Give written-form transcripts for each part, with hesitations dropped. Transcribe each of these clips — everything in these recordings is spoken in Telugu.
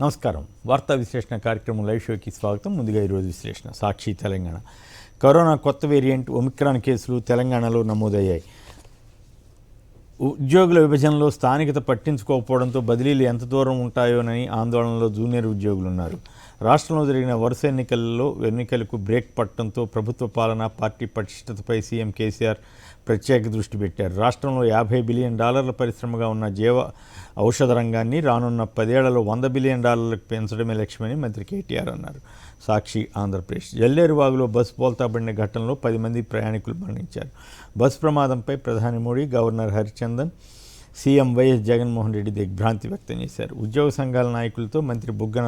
నమస్కారం. వార్తా విశ్లేషణ కార్యక్రమం లైవ్ షోకి స్వాగతం. ముందుగా ఈరోజు విశ్లేషణ. సాక్షి తెలంగాణ. కరోనా కొత్త వేరియంట్ ఒమిక్రాన్ కేసులు తెలంగాణలో నమోదయ్యాయి. ఉద్యోగుల విభజనలో స్థానికత పట్టించుకోకపోవడంతో బదిలీలు ఎంత దూరం ఉంటాయోనని ఆందోళనలో జూనియర్ ఉద్యోగులు ఉన్నారు. రాష్ట్రంలో జరిగిన వరుస ఎన్నికలకు బ్రేక్ పట్టడంతో ప్రభుత్వ పాలన, పార్టీ పటిష్టతపై సీఎం కేసీఆర్ ప్రత్యేక దృష్టి పెట్టారు. రాష్ట్రంలో $50 బిలియన్ పరిశ్రమగా ఉన్న జీవ ఔషధ రంగాన్ని రానున్న 10 ఏళ్లలో $100 బిలియన్ పెంచడమే లక్ష్యమని మంత్రి కేటీఆర్ అన్నారు. సాక్షి ఆంధ్రప్రదేశ్. జల్లేరువాగులో బస్సు బోల్తాపడిన ఘటనలో 10 మంది ప్రయాణికులు మరణించారు. బస్సు ప్రమాదంపై ప్రధాని Modi, governor Harichandan, CM YS Jaganmohan Reddy దిగ్భ్రాంతి వ్యక్తం చేశారు. ఉద్యోగ సంఘాల నాయకులతో మంత్రి బుగ్గన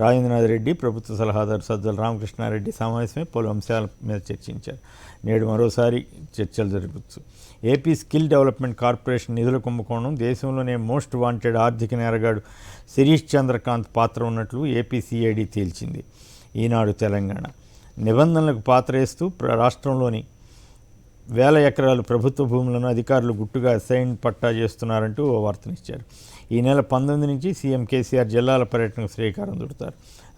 రాజేంద్రనాథ్ రెడ్డి, ప్రభుత్వ సలహాదారు సజ్జల రామకృష్ణారెడ్డి సమావేశమై పలు అంశాల మీద చర్చించారు. నేడు మరోసారి చర్చలు జరగవచ్చు. ఏపీ స్కిల్ డెవలప్మెంట్ కార్పొరేషన్ నిధుల కుంభకోణం, దేశంలోనే మోస్ట్ వాంటెడ్ ఆర్థిక నేరగాడు శిరీష్ చంద్రకాంత్ పాత్ర ఉన్నట్లు ఏపీ సిఐడి తేల్చింది. ఈనాడు తెలంగాణ. నిబంధనలకు పాత్రేస్తూ రాష్ట్రంలోని 1000 ఎకరాలు ప్రభుత్వ భూములను అధికారులు గుట్టుగా అసైన్ పట్టా చేస్తున్నారంటూ ఓ వార్తనిచ్చారు. ఈ నెల 19 నుంచి సీఎం కేసీఆర్ జిల్లాల పర్యటనకు శ్రీకారం చుడతారు.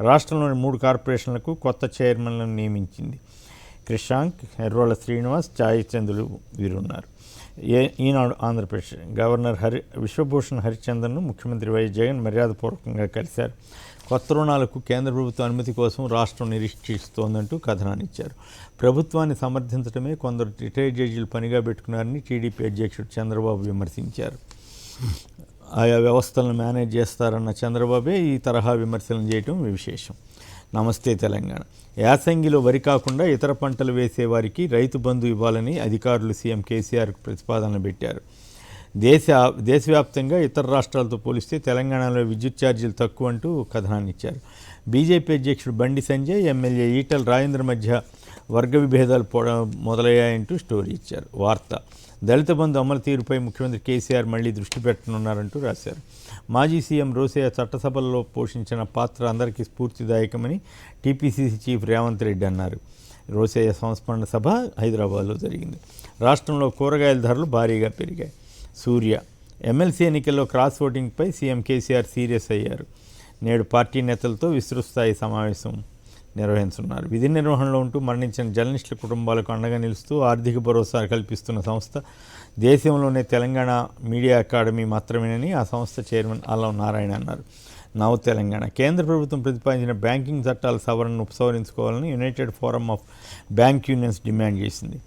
రాష్ట్రంలోని 3 కార్పొరేషన్లకు కొత్త చైర్మన్లను నియమించింది. క్రిషాంక్, ఎర్రోళ్ల శ్రీనివాస్, ఛాయ్ చంద్రులు వీరున్నారు. ఈనాడు ఆంధ్రప్రదేశ్. గవర్నర్ విశ్వభూషణ్ హరిచందన్ను ముఖ్యమంత్రి వైఎస్ జగన్ మర్యాదపూర్వకంగా కలిశారు. కొత్త రుణాలకు కేంద్ర ప్రభుత్వ అనుమతి కోసం రాష్ట్రం నిరీక్షిస్తోందంటూ కథనాన్నిచ్చారు. ప్రభుత్వాన్ని సమర్థించడమే కొందరు రిటైర్డ్ జడ్జీలు పనిగా పెట్టుకున్నారని టీడీపీ అధ్యక్షుడు చంద్రబాబు విమర్శించారు. ఆయా వ్యవస్థలను మేనేజ్ చేస్తారన్న చంద్రబాబే ఈ తరహా విమర్శలను చేయటం విశేషం. నమస్తే తెలంగాణ. యాసంగిలో వరి కాకుండా ఇతర పంటలు వేసేవారికి రైతు బంధు ఇవ్వాలని అధికారులు సీఎం కేసీఆర్కు ప్రతిపాదనలు పెట్టారు. దేశవ్యాప్తంగా ఇతర రాష్ట్రాలతో పోలిస్తే తెలంగాణలో విద్యుత్ ఛార్జీలు తక్కువ అంటూ కథనాన్ని ఇచ్చారు. బీజేపీ అధ్యక్షుడు బండి సంజయ్, ఎమ్మెల్యే ఈటల రాజేంద్ర మధ్య వర్గ విభేదాలు మొదలయ్యాయంటూ స్టోరీ ఇచ్చారు. వార్త. దళిత బంధు అమలు తీరుపై ముఖ్యమంత్రి కేసీఆర్ మళ్లీ దృష్టి పెట్టనున్నారంటూ రాశారు. మాజీ సీఎం రోసయ్య చట్టసభల్లో పోషించిన పాత్ర అందరికీ స్ఫూర్తిదాయకమని టీపీసీసీ చీఫ్ రేవంత్ రెడ్డి అన్నారు. రోసయ్య సంస్మరణ సభ హైదరాబాద్లో జరిగింది. రాష్ట్రంలో కూరగాయల ధరలు భారీగా పెరిగాయి. సూర్య. ఎమ్మెల్సీ ఎన్నికల్లో క్రాస్ ఓటింగ్పై సీఎం కేసీఆర్ సీరియస్ అయ్యారు. నేడు పార్టీ నేతలతో విస్తృతస్థాయి సమావేశం నిర్వహించనున్నారు. విధి నిర్వహణలో ఉంటూ మరణించిన జర్నలిస్టుల కుటుంబాలకు అండగా నిలుస్తూ ఆర్థిక భరోసా కల్పిస్తున్న సంస్థ దేశంలోనే తెలంగాణ మీడియా అకాడమీ మాత్రమేనని ఆ సంస్థ చైర్మన్ అల్లం నారాయణ అన్నారు. నవ తెలంగాణ. కేంద్ర ప్రభుత్వం ప్రతిపాదించిన బ్యాంకింగ్ చట్టాల సవరణను ఉపసంహరించుకోవాలని united forum of bank unions demand చేసింది.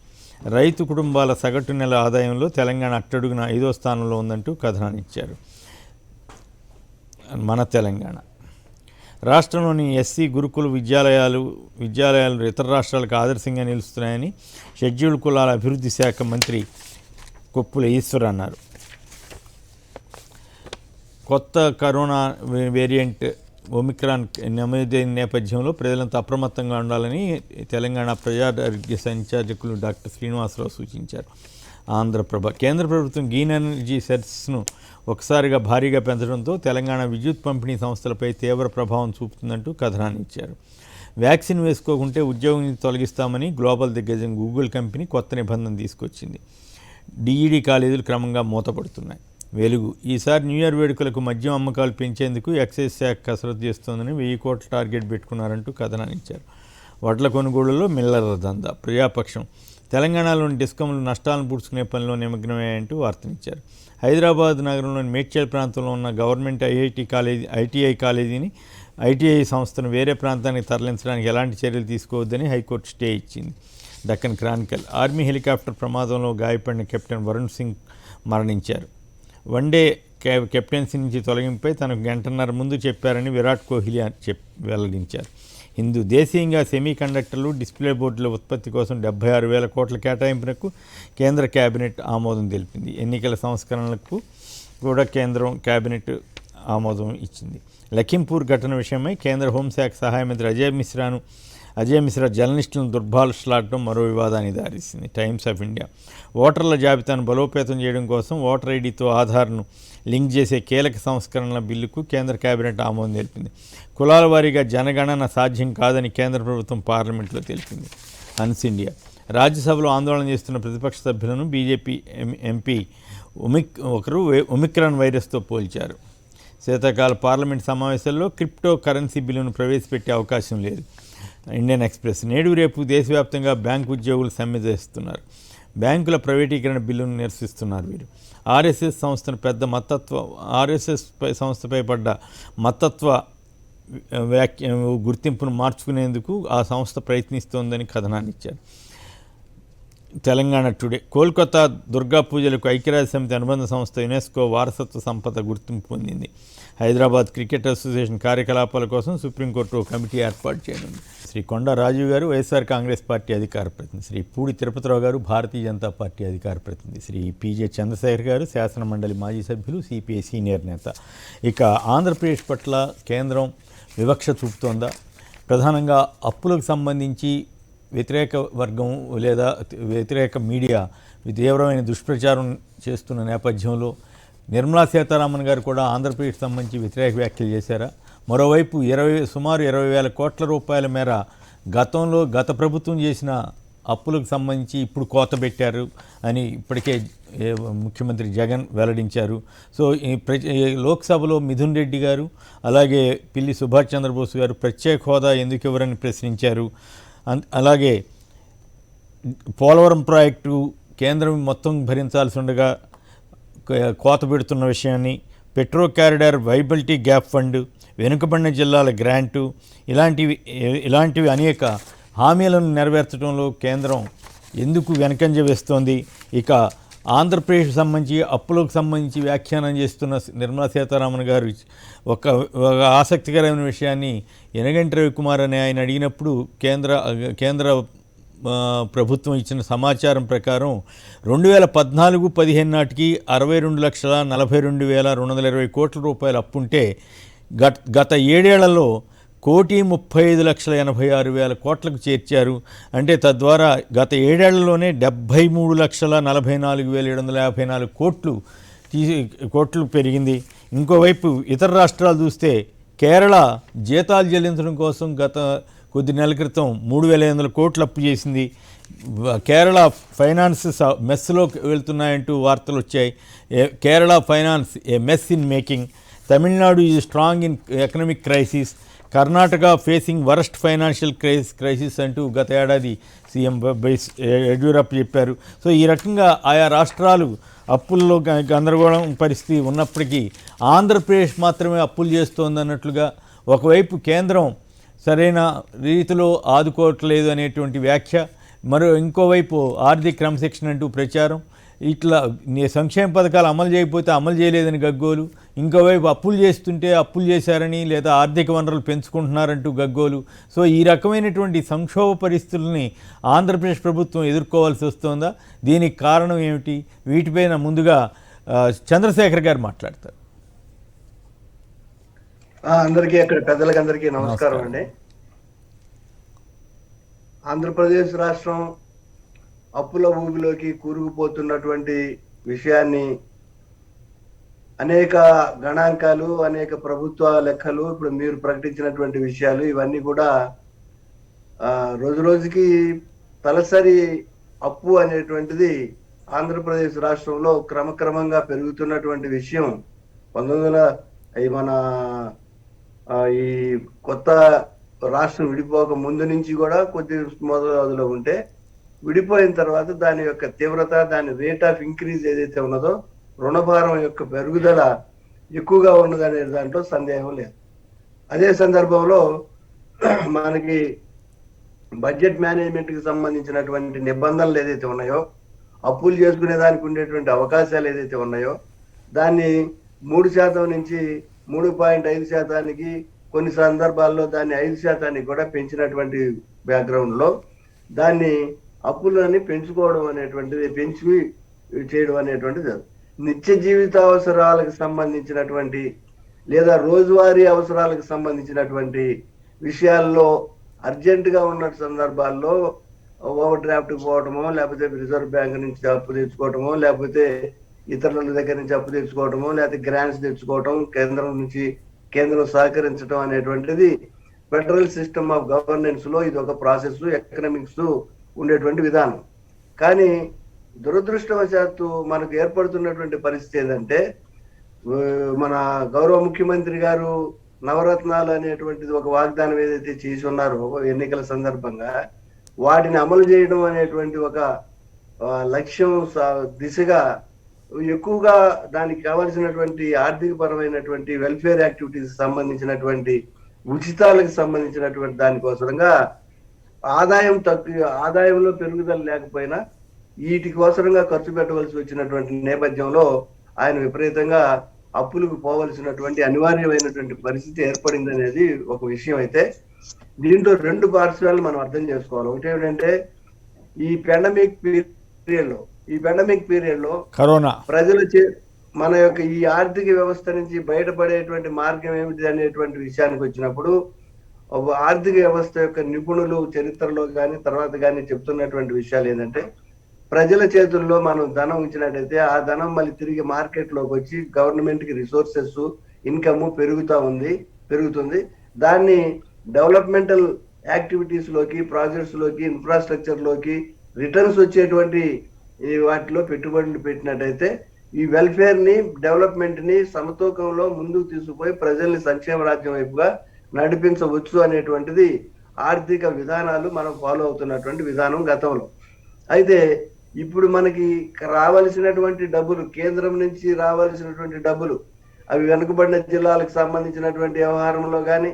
రైతు కుటుంబాల సగటు నెల ఆదాయంలో తెలంగాణ అట్టడుగున 5వ స్థానంలో ఉందంటూ కథనాన్నిచ్చారు. మన తెలంగాణ. రాష్ట్రంలోని ఎస్సీ గురుకుల విద్యాలయాలు ఇతర రాష్ట్రాలకు ఆదర్శంగా నిలుస్తున్నాయని షెడ్యూల్డ్ కులాల అభివృద్ధి శాఖ మంత్రి కొప్పుల ఈశ్వర్ అన్నారు. కొత్త కరోనా వేరియంట్ ఒమిక్రాన్ నమోదైన నేపథ్యంలో ప్రజలంతా అప్రమత్తంగా ఉండాలని తెలంగాణ ప్రజారోగ్య సంచాలకులు డాక్టర్ శ్రీనివాసరావు సూచించారు. ఆంధ్రప్రభ. కేంద్ర ప్రభుత్వం గ్రీన్ ఎనర్జీ సెస్ను ఒకసారిగా భారీగా పెంచడంతో తెలంగాణ విద్యుత్ పంపిణీ సంస్థలపై తీవ్ర ప్రభావం చూపుతుందంటూ కథనాన్ని ఇచ్చారు. వ్యాక్సిన్ వేసుకోకుంటే ఉద్యోగం నుంచి తొలగిస్తామని గ్లోబల్ దిగ్గజం గూగుల్ కంపెనీ కొత్త నిబంధన తీసుకొచ్చింది. డిఈడి కాలేజీలు క్రమంగా మూతపడుతున్నాయి. వెలుగు. ఈసారి న్యూ ఇయర్ వేడుకలకు మద్యం అమ్మకాలు పెంచేందుకు ఎక్సైజ్ శాఖ కసరత్తు చేస్తోందని 1000 కోట్ల టార్గెట్ పెట్టుకున్నారంటూ కథనాన్ని ఇచ్చారు. వడ్ల కొనుగోలులో మిల్లర్ల దందా. ప్రజాపక్షం. తెలంగాణలోని డిస్కంలు నష్టాలను పూడ్చుకునే పనిలో నిమగ్నమయ్యాయంటూ వార్తనిచ్చారు. హైదరాబాద్ నగరంలోని మేడ్చల్ ప్రాంతంలో ఉన్న గవర్నమెంట్ ఐటీఐ సంస్థను వేరే ప్రాంతానికి తరలించడానికి ఎలాంటి చర్యలు తీసుకోవద్దని హైకోర్టు స్టే ఇచ్చింది. దక్కన్ క్రానికల్. ఆర్మీ హెలికాప్టర్ ప్రమాదంలో గాయపడిన కెప్టెన్ వరుణ్ సింగ్ మరణించారు. వన్డే కెప్టెన్సీ నుంచి తొలగింపై తనకు గంటన్నర ముందు చెప్పారని విరాట్ కోహ్లీ వెల్లడించారు. హిందూ. దేశీయంగా సెమీ కండక్టర్లు, డిస్ప్లే బోర్డుల ఉత్పత్తి కోసం 76,000 కోట్ల కేటాయింపునకు కేంద్ర కేబినెట్ ఆమోదం తెలిపింది. ఎన్నికల సంస్కరణలకు కూడా కేంద్రం కేబినెట్ ఆమోదం ఇచ్చింది. లఖింపూర్ ఘటన విషయమై కేంద్ర హోంశాఖ సహాయ మంత్రి అజయ్ మిశ్రా జర్నలిస్టులను దుర్భాషలాడటం మరో వివాదానికి దారితీసింది. Times of India. ఓటర్ల జాబితాను బలోపేతం చేయడం కోసం ఓటర్ ఐడితో ఆధార్ను లింక్ చేసే కీలక సంస్కరణల బిల్లుకు కేంద్ర కేబినెట్ ఆమోదం తెలిపింది. కులాల వారీగా జనగణన సాధ్యం కాదని కేంద్ర ప్రభుత్వం పార్లమెంట్లో తెలిపింది. హన్స్ ఇండియా. రాజ్యసభలో ఆందోళన చేస్తున్న ప్రతిపక్ష సభ్యులను బీజేపీ ఎంపీ ఒమిక్రాన్ వైరస్తో పోల్చారు. శీతాకాల పార్లమెంట్ సమావేశాల్లో క్రిప్టో కరెన్సీ బిల్లును ప్రవేశపెట్టే అవకాశం లేదు. ఇండియన్ ఎక్స్ప్రెస్ నేడు రేపు దేశవ్యాప్తంగా బ్యాంకు ఉద్యోగులు సమ్మె చేస్తున్నారు. బ్యాంకుల ప్రైవేటీకరణ బిల్లును నిరసిస్తున్నారు వీరు. ఆర్ఎస్ఎస్ సంస్థపై పడ్డ మతత్వ గుర్తింపును మార్చుకునేందుకు ఆ సంస్థ ప్రయత్నిస్తోందని కథనాన్ని ఇచ్చారు. తెలంగాణ టుడే కోల్కతా దుర్గా పూజలకు ఐక్యరాజ్యసమితి అనుబంధ సంస్థ యునెస్కో వారసత్వ సంపద గుర్తింపు పొందింది. హైదరాబాద్ క్రికెట్ అసోసియేషన్ కార్యకలాపాల కోసం సుప్రీంకోర్టు కమిటీ ఏర్పాటు చేయనుంది. శ్రీ కొండా రాజీవ్ గారు వైఎస్ఆర్ కాంగ్రెస్ పార్టీ అధికార ప్రతినిధి, శ్రీ పూడి తిరుపతిరావు గారు భారతీయ జనతా పార్టీ అధికార ప్రతినిధి, శ్రీ పిజే చంద్రశేఖర్ గారు శాసన మండలి మాజీ సభ్యులు, సిపిఐ సీనియర్ నేత. ఇక ఆంధ్రప్రదేశ్ పట్ల కేంద్రం వివక్ష చూపుతోందా? ప్రధానంగా అప్పులకు సంబంధించి వ్యతిరేక వర్గం లేదా వ్యతిరేక మీడియా తీవ్రమైన దుష్ప్రచారం చేస్తున్న నేపథ్యంలో నిర్మలా సీతారామన్ గారు కూడా ఆంధ్రప్రదేశ్ సంబంధించి వ్యతిరేక వ్యాఖ్యలు చేశారా? మరోవైపు సుమారు 20,000 కోట్ల రూపాయల మేర గత ప్రభుత్వం చేసిన అప్పులకు సంబంధించి ఇప్పుడు కోత పెట్టారు అని ఇప్పటికే ముఖ్యమంత్రి జగన్ వెల్లడించారు. సో ఈ లోక్సభలో మిథున్ రెడ్డి గారు అలాగే పిల్లి సుభాష్ చంద్రబోస్ గారు ప్రత్యేక హోదా ఎందుకు ఇవ్వరని ప్రశ్నించారు. అలాగే పోలవరం ప్రాజెక్టు కేంద్రం మొత్తం భరించాల్సి ఉండగా కోత పెడుతున్న విషయాన్ని, petro corridor viability gap fund, వెనుకబడిన జిల్లాల గ్రాంటు ఇలాంటివి అనేక హామీలను నెరవేర్చడంలో కేంద్రం ఎందుకు వెనకంజ వేస్తోంది? ఇక ఆంధ్రప్రదేశ్ సంబంధించి అప్పులకు సంబంధించి వ్యాఖ్యానం చేస్తున్న నిర్మలా సీతారామన్ గారు ఒక ఆసక్తికరమైన విషయాన్ని యనగంటి రవికుమార్ అని ఆయన అడిగినప్పుడు కేంద్ర ప్రభుత్వం ఇచ్చిన సమాచారం ప్రకారం 2014-15 నాటికి 62,42,220 కోట్ల రూపాయల అప్పుంటే గత 7 ఏళ్లలో 1,35,86,000 కోట్లకు చేర్చారు. అంటే తద్వారా గత 7 ఏళ్లలోనే 73,44,754 కోట్లు పెరిగింది. ఇంకోవైపు ఇతర రాష్ట్రాలు చూస్తే కేరళ జీతాలు చెల్లించడం కోసం గత కొద్ది నెలల క్రితం 3,500 కోట్లు అప్పు చేసింది. కేరళ ఫైనాన్స్ మెస్లోకి వెళ్తున్నాయంటూ వార్తలు వచ్చాయి. Kerala finance A mess in making. Tamil Nadu is strong in economic crisis. Karnataka facing worst financial crisis అంటూ గత ఏడాది సీఎం యడ్యూరప్ప చెప్పారు. సో ఈ రకంగా ఆయా రాష్ట్రాలు అప్పుల్లో గందరగోళం పరిస్థితి ఉన్నప్పటికీ ఆంధ్రప్రదేశ్ మాత్రమే అప్పులు చేస్తోందన్నట్లుగా ఒకవైపు కేంద్రం సరైన రీతిలో ఆదుకోవట్లేదు అనేటువంటి వ్యాఖ్య, ఇంకోవైపు ఆర్థిక క్రమశిక్షణ అంటూ ప్రచారం, ఇట్లా సంక్షేమ పథకాలు అమలు చేయకపోతే అమలు చేయలేదని గగ్గోలు, ఇంకోవైపు అప్పులు చేస్తుంటే అప్పులు చేశారని లేదా ఆర్థిక వనరులు పెంచుకుంటున్నారంటూ గగ్గోలు. సో ఈ రకమైనటువంటి సంక్షోభ పరిస్థితుల్ని ఆంధ్రప్రదేశ్ ప్రభుత్వం ఎదుర్కోవాల్సి వస్తుందా? దీనికి కారణం ఏమిటి? వీటిపైన ముందుగా చంద్రశేఖర్ గారు మాట్లాడతారు. అందరికీ అక్కడ పెద్దలకి అందరికీ నమస్కారం అండి. ఆంధ్రప్రదేశ్ రాష్ట్రం అప్పుల ఊబిలోకి కూరుకుపోతున్నటువంటి విషయాన్ని అనేక గణాంకాలు, అనేక ప్రభుత్వ లెక్కలు, ఇప్పుడు మీరు ప్రకటించినటువంటి విషయాలు ఇవన్నీ కూడా రోజు రోజుకి తలసరి అప్పు అనేటువంటిది ఆంధ్రప్రదేశ్ రాష్ట్రంలో క్రమక్రమంగా పెరుగుతున్నటువంటి విషయం 1900 ఈ కొత్త రాష్ట్రం విడిపోక ముందు నుంచి కూడా కొద్ది మొదలులో ఉంటే, విడిపోయిన తర్వాత దాని యొక్క తీవ్రత, దాని రేట్ ఆఫ్ ఇంక్రీజ్ ఏదైతే ఉన్నదో, రుణభారం యొక్క పెరుగుదల ఎక్కువగా ఉన్నదనే దాంట్లో సందేహం లేదు. అదే సందర్భంలో మనకి బడ్జెట్ మేనేజ్మెంట్కి సంబంధించినటువంటి నిబంధనలు ఏదైతే ఉన్నాయో, అప్పులు చేసుకునే దానికి ఉండేటువంటి అవకాశాలు ఏదైతే ఉన్నాయో, దాన్ని 3% నుంచి 3.5%కి, కొన్ని సందర్భాల్లో దాన్ని 5% కూడా పెంచినటువంటి బ్యాక్గ్రౌండ్లో దాన్ని అప్పులని పెంచుకోవడం అనేటువంటిది, పెంచి చేయడం అనేటువంటిది నిత్య జీవిత అవసరాలకు సంబంధించినటువంటి లేదా రోజువారీ అవసరాలకు సంబంధించినటువంటి విషయాల్లో అర్జెంటుగా ఉన్న సందర్భాల్లో ఓవర్ డ్రాఫ్ట్ పోవటమో, లేకపోతే రిజర్వ్ బ్యాంక్ నుంచి అప్పు తెచ్చుకోవటమో, లేకపోతే ఇతరుల దగ్గర నుంచి అప్పు తెచ్చుకోవటమో, లేకపోతే గ్రాంట్స్ తెచ్చుకోవటం, కేంద్రం సహకరించడం అనేటువంటిది ఫెడరల్ సిస్టమ్ ఆఫ్ గవర్నెన్స్ లో ఇది ఒక ప్రాసెస్, ఎకనామిక్స్ ఉండేటువంటి విధానం. కానీ దురదృష్టవశాత్తు మనకు ఏర్పడుతున్నటువంటి పరిస్థితి ఏంటంటే, మన గౌరవ ముఖ్యమంత్రి గారు నవరత్నాలు అనేటువంటిది ఒక వాగ్దానం ఏదైతే చేసి ఉన్నారో ఎన్నికల సందర్భంగా, వాటిని అమలు చేయడం అనేటువంటి ఒక లక్ష్యం దిశగా ఎక్కువగా దానికి కావలసినటువంటి ఆర్థిక పరమైనటువంటి వెల్ఫేర్ యాక్టివిటీస్ సంబంధించినటువంటి ఉచితాలకు సంబంధించినటువంటి దానికోసరంగా ఆదాయంలో పెరుగుదల లేకపోయినా వీటి కోసరంగా ఖర్చు పెట్టవలసి వచ్చినటువంటి నేపథ్యంలో ఆయన విపరీతంగా అప్పులకు పోవలసినటువంటి అనివార్యమైనటువంటి పరిస్థితి ఏర్పడింది అనేది ఒక విషయం అయితే, దీంట్లో రెండు పార్శ్వాలు మనం అర్థం చేసుకోవాలి. ఒకటి ఏమిటంటే ఈ పెండమిక్ పీరియడ్ లో కరోనా మన యొక్క ఈ ఆర్థిక వ్యవస్థ నుంచి బయటపడేటువంటి మార్గం ఏమిటి అనేటువంటి విషయానికి వచ్చినప్పుడు, ఆర్థిక వ్యవస్థ యొక్క నిపుణులు చరిత్రలో కానీ తర్వాత కానీ చెప్తున్నటువంటి విషయాలు ఏంటంటే, ప్రజల చేతుల్లో మనం ధనం ఉంచినట్టయితే ఆ ధనం మళ్ళీ తిరిగి మార్కెట్ లోకి వచ్చి గవర్నమెంట్ కి రిసోర్సెస్ ఇన్కమ్ పెరుగుతుంది. దాన్ని డెవలప్మెంటల్ యాక్టివిటీస్ లోకి, ప్రాజెక్ట్స్ లోకి, ఇన్ఫ్రాస్ట్రక్చర్ లోకి రిటర్న్స్ వచ్చేటువంటి వాటిలో పెట్టుబడులు పెట్టినట్టయితే ఈ వెల్ఫేర్ ని, డెవలప్మెంట్ ని సమతూకంలో ముందుకు తీసుకుపోయి ప్రజల్ని సంక్షేమ రాజ్యం వైపుగా నడిపించవచ్చు అనేటువంటిది ఆర్థిక విధానాలు మనం ఫాలో అవుతున్నటువంటి విధానం గతంలో. అయితే ఇప్పుడు మనకి రావాల్సినటువంటి డబ్బులు, కేంద్రం నుంచి రావాల్సినటువంటి డబ్బులు, అవి వెనుకబడిన జిల్లాలకు సంబంధించినటువంటి వ్యవహారంలో కానీ,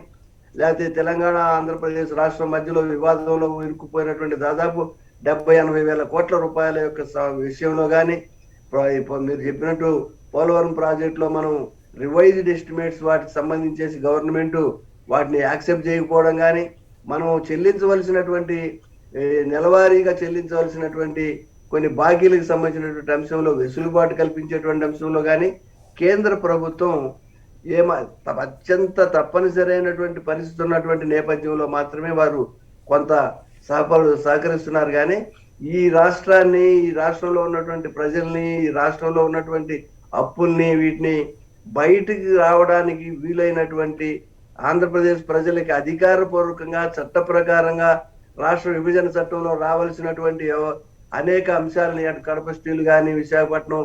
లేకపోతే తెలంగాణ ఆంధ్రప్రదేశ్ రాష్ట్రం మధ్యలో వివాదంలో ఇరుక్కుపోయినటువంటి దాదాపు 70-80 వేల కోట్ల రూపాయల యొక్క విషయంలో కానీ, మీరు చెప్పినట్టు పోలవరం ప్రాజెక్ట్ లో మనం రివైజ్డ్ ఎస్టిమేట్స్ వాటికి సంబంధించేసి గవర్నమెంట్ వాటిని యాక్సెప్ట్ చేయకపోవడం కానీ, మనం చెల్లించవలసినటువంటి నెలవారీగా చెల్లించవలసినటువంటి కొన్ని బాకీలకు సంబంధించినటువంటి అంశంలో వెసులుబాటు కల్పించేటువంటి అంశంలో కానీ కేంద్ర ప్రభుత్వం అత్యంత తప్పనిసరైనటువంటి పరిస్థితి ఉన్నటువంటి నేపథ్యంలో మాత్రమే వారు కొంత సహకరిస్తున్నారు. కానీ ఈ రాష్ట్రాన్ని, ఈ రాష్ట్రంలో ఉన్నటువంటి ప్రజల్ని, ఈ రాష్ట్రంలో ఉన్నటువంటి అప్పుల్ని, వీటిని బయటికి రావడానికి వీలైనటువంటి ఆంధ్రప్రదేశ్ ప్రజలకి అధికారపూర్వకంగా చట్ట ప్రకారంగా రాష్ట్ర విభజన చట్టంలో రావాల్సినటువంటి అనేక అంశాలని, అటు కడప స్టీల్ కానీ, విశాఖపట్నం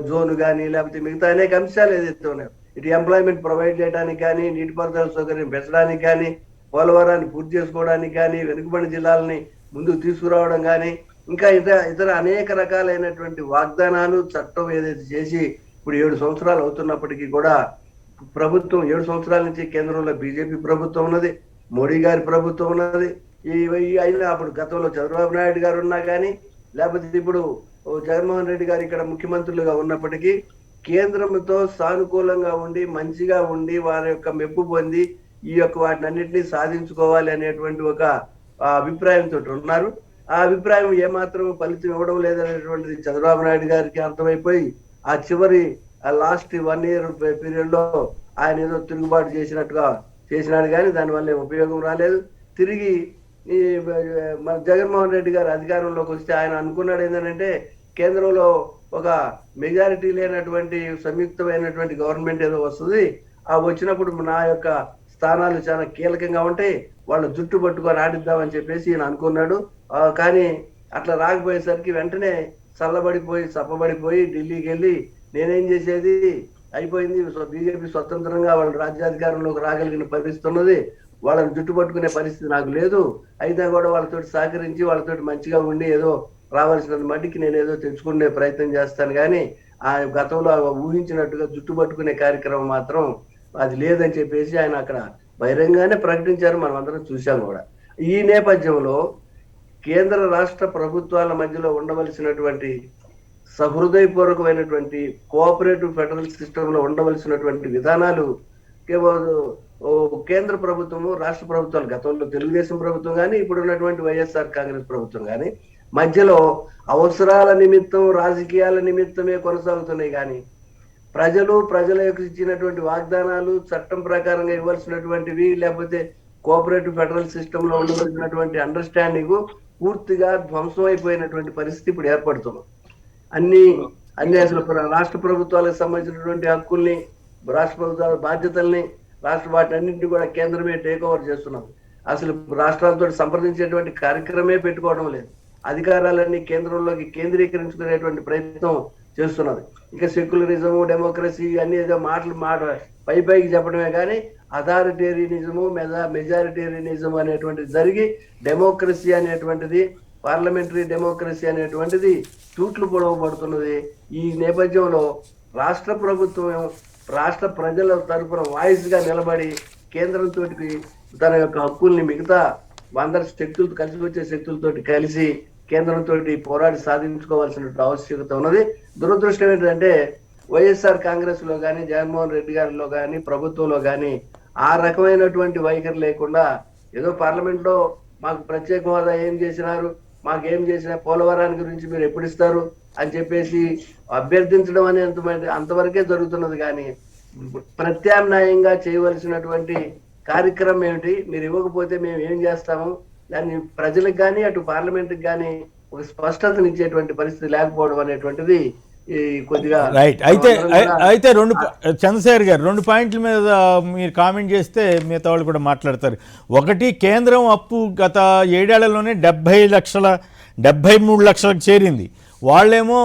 జోన్ కానీ, లేకపోతే మిగతా అనేక అంశాలు ఏదైతే ఉన్నాయో, ఇటు ఎంప్లాయ్మెంట్ ప్రొవైడ్ చేయడానికి కానీ, నీటిపారుదల సౌకర్యం పెంచడానికి కానీ, పోలవరాన్ని పూర్తి చేసుకోవడానికి కానీ, వెనుకబడిన జిల్లాలని ముందుకు తీసుకురావడం కానీ, ఇంకా ఇతర అనేక రకాలైనటువంటి వాగ్దానాలు చట్టం ఏదైతే చేసి ఇప్పుడు 7 సంవత్సరాలు అవుతున్నప్పటికీ కూడా ప్రభుత్వం 7 సంవత్సరాల నుంచి కేంద్రంలో బీజేపీ ప్రభుత్వం ఉన్నది, మోడీ గారి ప్రభుత్వం ఉన్నది. అయినా అప్పుడు గతంలో చంద్రబాబు నాయుడు గారు ఉన్నా కానీ, లేకపోతే ఇప్పుడు జగన్మోహన్ రెడ్డి గారు ఇక్కడ ముఖ్యమంత్రులుగా ఉన్నప్పటికీ కేంద్రంతో సానుకూలంగా ఉండి, మంచిగా ఉండి, వారి యొక్క మెప్పు పొంది ఈ యొక్క వాటిని అన్నింటినీ సాధించుకోవాలి అనేటువంటి ఒక అభిప్రాయంతో ఉన్నారు. ఆ అభిప్రాయం ఏమాత్రం ఫలితం ఇవ్వడం లేదనేటువంటిది చంద్రబాబు నాయుడు గారికి అర్థమైపోయి ఆ చివరి లాస్ట్ 1 year పీరియడ్ లో ఆయన ఏదో తిరుగుబాటు చేసినాడు కానీ దానివల్ల ఉపయోగం రాలేదు. తిరిగి ఈ మన జగన్మోహన్ రెడ్డి గారు అధికారంలోకి వస్తే ఆయన అనుకున్నాడు ఏంటంటే, కేంద్రంలో ఒక మెజారిటీ లేనటువంటి సంయుక్తమైనటువంటి గవర్నమెంట్ ఏదో వస్తుంది, ఆ వచ్చినప్పుడు నా యొక్క స్థానాలు చాలా కీలకంగా ఉంటాయి, వాళ్ళు జుట్టు పట్టుకొని ఆడిద్దామని చెప్పేసి ఈయన అనుకున్నాడు. కానీ అట్లా రాకపోయేసరికి వెంటనే చప్పబడిపోయి ఢిల్లీకి వెళ్ళి నేనేం చేసేది, అయిపోయింది, బీజేపీ స్వతంత్రంగా వాళ్ళ రాజ్యాధికారంలోకి రాగలిగిన పరిస్థితి ఉన్నది, వాళ్ళని జుట్టు పట్టుకునే పరిస్థితి నాకు లేదు, అయినా కూడా వాళ్ళతోటి సహకరించి వాళ్ళతోటి మంచిగా ఉండి ఏదో రావాల్సిన మట్టికి నేను ఏదో తెచ్చుకునే ప్రయత్నం చేస్తాను, కానీ ఆ గతంలో ఊహించినట్టుగా జుట్టు పట్టుకునే కార్యక్రమం మాత్రం అది లేదని చెప్పేసి ఆయన అక్కడ బహిరంగానే ప్రకటించారు. మనం అందరం చూసాం కూడా. ఈ నేపథ్యంలో కేంద్ర రాష్ట్ర ప్రభుత్వాల మధ్యలో ఉండవలసినటువంటి సహృదయపూర్వకమైనటువంటి కోఆపరేటివ్ ఫెడరల్ సిస్టమ్ లో ఉండవలసినటువంటి విధానాలు కేంద్ర ప్రభుత్వము, రాష్ట్ర ప్రభుత్వాలు, గతంలో తెలుగుదేశం ప్రభుత్వం కానీ ఇప్పుడు ఉన్నటువంటి వైఎస్ఆర్ కాంగ్రెస్ ప్రభుత్వం కానీ మధ్యలో అవసరాల నిమిత్తం, రాజకీయాల నిమిత్తమే కొనసాగుతున్నాయి. కానీ ప్రజల యొక్క ఇచ్చినటువంటి వాగ్దానాలు, చట్టం ప్రకారంగా ఇవ్వాల్సినటువంటివి, లేకపోతే కోఆపరేటివ్ ఫెడరల్ సిస్టమ్ లో ఉండవలసినటువంటి అండర్స్టాండింగ్ పూర్తిగా ధ్వంసం అయిపోయినటువంటి పరిస్థితి ఇప్పుడు ఏర్పడుతుంది. అన్ని అసలు రాష్ట్ర ప్రభుత్వాలకు సంబంధించినటువంటి హక్కుల్ని, రాష్ట్ర ప్రభుత్వాల బాధ్యతల్ని, వాటి అన్నింటినీ కూడా కేంద్రమే టేక్ ఓవర్ చేస్తున్నాం. అసలు రాష్ట్రాలతో సంప్రదించేటువంటి కార్యక్రమే పెట్టుకోవడం లేదు. అధికారాలన్నీ కేంద్రంలోకి కేంద్రీకరించుకునేటువంటి ప్రయత్నం చేస్తున్నది. ఇక సెక్యులరిజం, డెమోక్రసీ అన్ని ఏదో మాట పైకి చెప్పడమే కానీ అథారిటేరియనిజము, మెజారిటేరియనిజం అనేటువంటిది జరిగి డెమోక్రసీ అనేటువంటిది, పార్లమెంటరీ డెమోక్రసీ అనేటువంటిది తూట్లు పొడవబడుతున్నది. ఈ నేపథ్యంలో రాష్ట్ర ప్రభుత్వం రాష్ట్ర ప్రజల తరపున వాయిస్ గా నిలబడి కేంద్రంతో తన యొక్క హక్కుల్ని మిగతా అందరి శక్తులతో కలిసి వచ్చే శక్తులతోటి కలిసి కేంద్రంతో పోరాడి సాధించుకోవాల్సిన ఆవశ్యకత ఉన్నది. దురదృష్టం ఏంటంటే వైఎస్ఆర్ కాంగ్రెస్ లో కానీ, జగన్మోహన్ రెడ్డి గారిలో కానీ, ప్రభుత్వంలో కానీ ఆ రకమైనటువంటి వైఖరి లేకుండా ఏదో పార్లమెంట్ లో మాకు ప్రత్యేక హోదా ఏం చేసినారు, మాకేం చేసిన, పోలవరాన్ని గురించి మీరు ఎప్పుడు ఇస్తారు అని చెప్పేసి అభ్యర్థించడం అనేది అంతవరకే జరుగుతున్నది. కానీ ప్రత్యామ్నాయంగా చేయవలసినటువంటి కార్యక్రమం ఏమిటి, మీరు ఇవ్వకపోతే మేము ఏం చేస్తాము, దాన్ని ప్రజలకు కానీ అటు పార్లమెంట్కి కానీ ఒక స్పష్టతనిచ్చేటువంటి పరిస్థితి లేకపోవడం అనేటువంటిది కొద్దిగా రైట్. అయితే చంద్రశేఖర్ గారు 2 పాయింట్ల మీద మీరు కామెంట్ చేస్తే మిగతా వాళ్ళు కూడా మాట్లాడతారు. ఒకటి, కేంద్రం అప్పు గత 7 ఏళ్లలోనే 73 లక్షలకు చేరింది. వాళ్ళేమో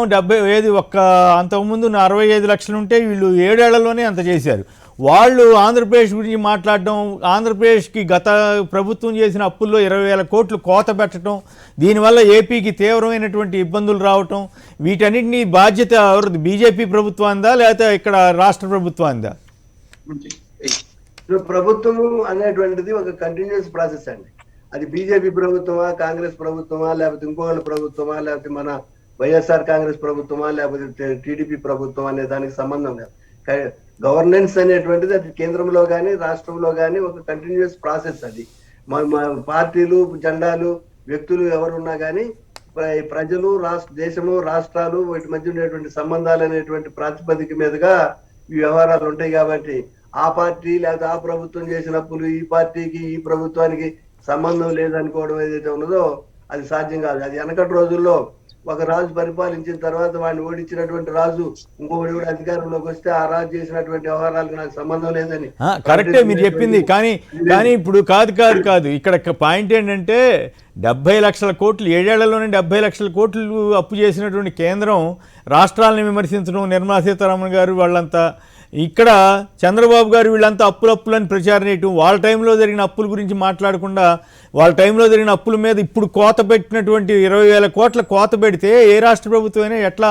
అంతకుముందు 65 లక్షలు ఉంటే వీళ్ళు 7 ఏళ్లలోనే అంత చేశారు. వాళ్ళు ఆంధ్రప్రదేశ్ గురించి మాట్లాడడం, ఆంధ్రప్రదేశ్కి గత ప్రభుత్వం చేసిన అప్పుల్లో 20,000 కోట్లు కోత పెట్టడం, దీనివల్ల ఏపీకి తీవ్రమైనటువంటి ఇబ్బందులు రావటం, వీటన్నిటినీ బాధ్యత ఎవరిది? బీజేపీ ప్రభుత్వాందా లేకపోతే ఇక్కడ రాష్ట్ర ప్రభుత్వాందా? ప్రభుత్వము అనేటువంటిది ఒక కంటిన్యూస్ ప్రాసెస్ అండి. అది బీజేపీ ప్రభుత్వమా, కాంగ్రెస్ ప్రభుత్వమా, లేకపోతే ఇంకోళ్ళ ప్రభుత్వమా, లేకపోతే మన వైఎస్ఆర్ కాంగ్రెస్ ప్రభుత్వమా, లేకపోతే టీడీపీ ప్రభుత్వం అనే దానికి సంబంధం లేదు. గవర్నెన్స్ అనేటువంటిది అది కేంద్రంలో కానీ రాష్ట్రంలో కానీ ఒక కంటిన్యూస్ ప్రాసెస్. అది పార్టీలు, జెండాలు, వ్యక్తులు ఎవరున్నా కానీ ప్రజలు, దేశము, రాష్ట్రాలు వీటి మధ్య ఉండేటువంటి సంబంధాలు అనేటువంటి ప్రాతిపదిక మీదుగా ఈ వ్యవహారాలు ఉంటాయి. కాబట్టి ఆ పార్టీ లేదా ఆ ప్రభుత్వం చేసినప్పుడు ఈ పార్టీకి ఈ ప్రభుత్వానికి సంబంధం లేదనుకోవడం ఏదైతే ఉన్నదో అది సాధ్యం కాదు. అది వెనకటి రోజుల్లో ఒక రాజు పరిపాలించిన తర్వాత వాడిని ఓడించినటువంటి రాజు ఇంకొకటి కూడా అధికారంలోకి వస్తే ఆ రాజు చేసినటువంటి వ్యవహారాలకు నాకు సంబంధం లేదని కరెక్టే మీరు చెప్పింది. కానీ ఇప్పుడు కాదు ఇక్కడ పాయింట్ ఏంటంటే 70 లక్షల కోట్లు 7 ఏళ్లలోనే 70 లక్షల కోట్లు అప్పు చేసినటువంటి కేంద్రం రాష్ట్రాలను విమర్శించడం, నిర్మలా సీతారామన్ గారు వాళ్ళంతా, ఇక్కడ చంద్రబాబు గారు వీళ్ళంతా అప్పులని ప్రచారం చేయటం, వాళ్ళ టైంలో జరిగిన అప్పుల గురించి మాట్లాడకుండా వాళ్ళ టైంలో జరిగిన అప్పుల మీద ఇప్పుడు కోత పెట్టినటువంటి 20,000 కోట్ల కోత పెడితే ఏ రాష్ట్ర ప్రభుత్వమైనా ఎట్లా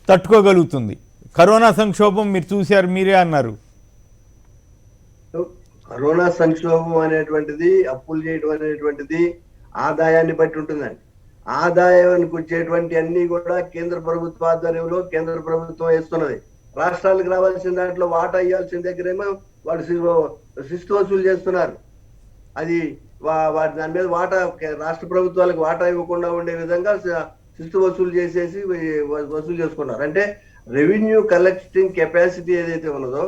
తట్టుకోగలుగుతుంది? కరోనా సంక్షోభం మీరు చూశారు, మీరే అన్నారు. కరోనా సంక్షోభం అనేటువంటిది, అప్పులు చేయడం అనేటువంటిది ఆదాయాన్ని బట్టి ఉంటుందండి. ఆదాయానికి వచ్చేటువంటి అన్ని కూడా కేంద్ర ప్రభుత్వ ఆధ్వర్యంలో కేంద్ర ప్రభుత్వం వేస్తున్నది. రాష్ట్రాలకు రావాల్సిన దాంట్లో వాటా ఇవ్వాల్సిన దగ్గరేమో వాళ్ళు శిస్తు వసూలు చేస్తున్నారు. అది దాని మీద వాటా రాష్ట్ర ప్రభుత్వాలకు వాటా ఇవ్వకుండా ఉండే విధంగా శిస్తు వసూలు చేసేసి వసూలు చేసుకున్నారు. అంటే రెవెన్యూ కలెక్టింగ్ కెపాసిటీ ఏదైతే ఉన్నదో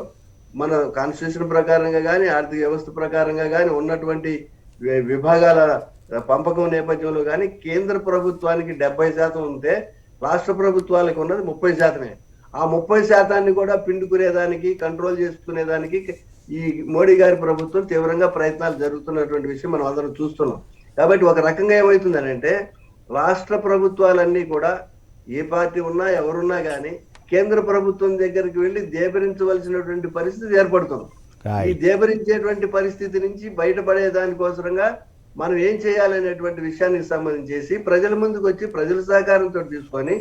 మన కాన్స్టిట్యూషన్ ప్రకారంగా కానీ, ఆర్థిక వ్యవస్థ ప్రకారంగా కానీ, ఉన్నటువంటి విభాగాల పంపకం నేపథ్యంలో కానీ కేంద్ర ప్రభుత్వానికి 70% ఉంటే రాష్ట్ర ప్రభుత్వాలకు ఉన్నది 30%. ఆ 30% కూడా పిండుకునేదానికి, కంట్రోల్ చేసుకునేదానికి ఈ మోడీ గారి ప్రభుత్వం తీవ్రంగా ప్రయత్నాలు జరుగుతున్నటువంటి విషయం మనం అందరం చూస్తున్నాం. కాబట్టి ఒక రకంగా ఏమవుతుందనంటే రాష్ట్ర ప్రభుత్వాలన్నీ కూడా ఏ పార్టీ ఉన్నా ఎవరున్నా కానీ కేంద్ర ప్రభుత్వం దగ్గరికి వెళ్ళి దేబరించవలసినటువంటి పరిస్థితి ఏర్పడుతుంది. ఈ దేబరించేటువంటి పరిస్థితి నుంచి బయటపడే దానికోసరంగా మనం ఏం చేయాలనేటువంటి విషయానికి సంబంధించేసి ప్రజల ముందుకు వచ్చి ప్రజల సహకారంతో తీసుకొని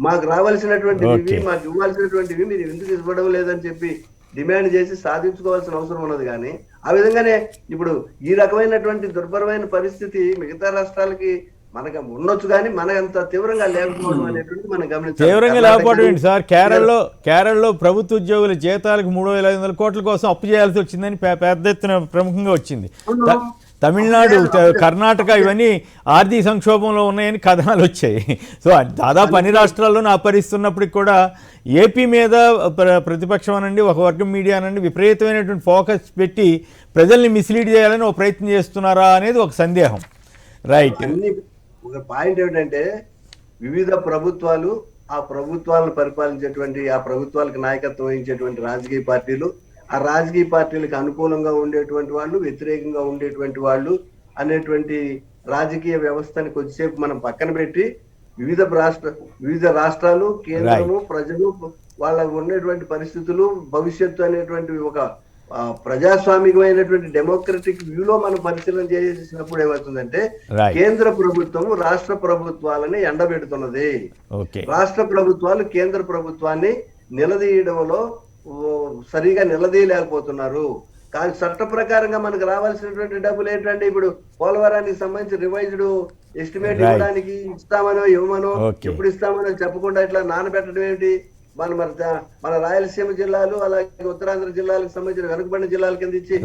మాకు రావాల్సినటువంటివి, మాకు ఇవ్వాల్సినటువంటివి మీరు ఎందుకు ఇవ్వడం లేదని చెప్పి డిమాండ్ చేసి సాధించుకోవాల్సిన అవసరం ఉన్నది. కానీ ఆ విధంగానే ఇప్పుడు ఈ రకమైనటువంటి దుర్భరమైన పరిస్థితి మిగతా రాష్ట్రాలకి మనకు ఉండొచ్చు, కానీ మనకంత తీవ్రంగా లేకపోవడం అనేటువంటి మనం గమనించాలి. తీవ్రంగా లేకపోవడం ఏంటి సార్? కేరళలో ప్రభుత్వ ఉద్యోగుల జీతాలకు 3,500 కోట్ల కోసం అప్పు చేయాల్సి వచ్చిందని పెద్ద ఎత్తున ప్రముఖంగా వచ్చింది. తమిళనాడు, కర్ణాటక ఇవన్నీ ఆర్థిక సంక్షోభంలో ఉన్నాయని కథనాలు వచ్చాయి. సో దాదాపు అన్ని రాష్ట్రాల్లోనూ ఆపరిస్తున్నప్పటికి కూడా ఏపీ మీద ప్రతిపక్షం అనండి, ఒక వర్గం మీడియా అనండి విపరీతమైనటువంటి ఫోకస్ పెట్టి ప్రజల్ని మిస్లీడ్ చేయాలని ఒక ప్రయత్నం చేస్తున్నారా అనేది ఒక సందేహం. రైట్. ఒక పాయింట్ ఏమిటంటే వివిధ ప్రభుత్వాలు, ఆ ప్రభుత్వాలను పరిపాలించేటువంటి, ఆ ప్రభుత్వాలకు నాయకత్వం వహించేటువంటి రాజకీయ పార్టీలు, ఆ రాజకీయ పార్టీలకు అనుకూలంగా ఉండేటువంటి వాళ్ళు, వ్యతిరేకంగా ఉండేటువంటి వాళ్ళు అనేటువంటి రాజకీయ వ్యవస్థని కొద్దిసేపు మనం పక్కన పెట్టి వివిధ రాష్ట్ర వివిధ రాష్ట్రాలు, కేంద్రము, ప్రజలు, వాళ్ళకు ఉన్నటువంటి పరిస్థితులు, భవిష్యత్తు అనేటువంటి ఒక ప్రజాస్వామికమైనటువంటి డెమోక్రటిక్ వ్యూలో మనం పరిశీలన చేసినప్పుడు ఏమవుతుందంటే కేంద్ర ప్రభుత్వము రాష్ట్ర ప్రభుత్వాలని ఎండబెడుతున్నది. రాష్ట్ర ప్రభుత్వాలు కేంద్ర ప్రభుత్వాన్ని నిలదీయడంలో సరిగా నిలదీయలేకపోతున్నారు. కానీ చట్ట ప్రకారంగా మనకు రావాల్సినటువంటి డబ్బులు ఏంటంటే ఇప్పుడు పోలవరానికి సంబంధించి రివైజ్డ్ ఎస్టిమేట్ ఇవ్వడానికి ఇస్తామనో ఇవ్వమనో ఎప్పుడు ఇస్తామనో చెప్పకుండా ఇట్లా నానబెట్టడం ఏంటి? మన రాయలసీమ జిల్లాలు అలాగే ఉత్తరాంధ్ర జిల్లాలకు సంబంధించిన వెనుకబడిన జిల్లాల కింద ఇచ్చి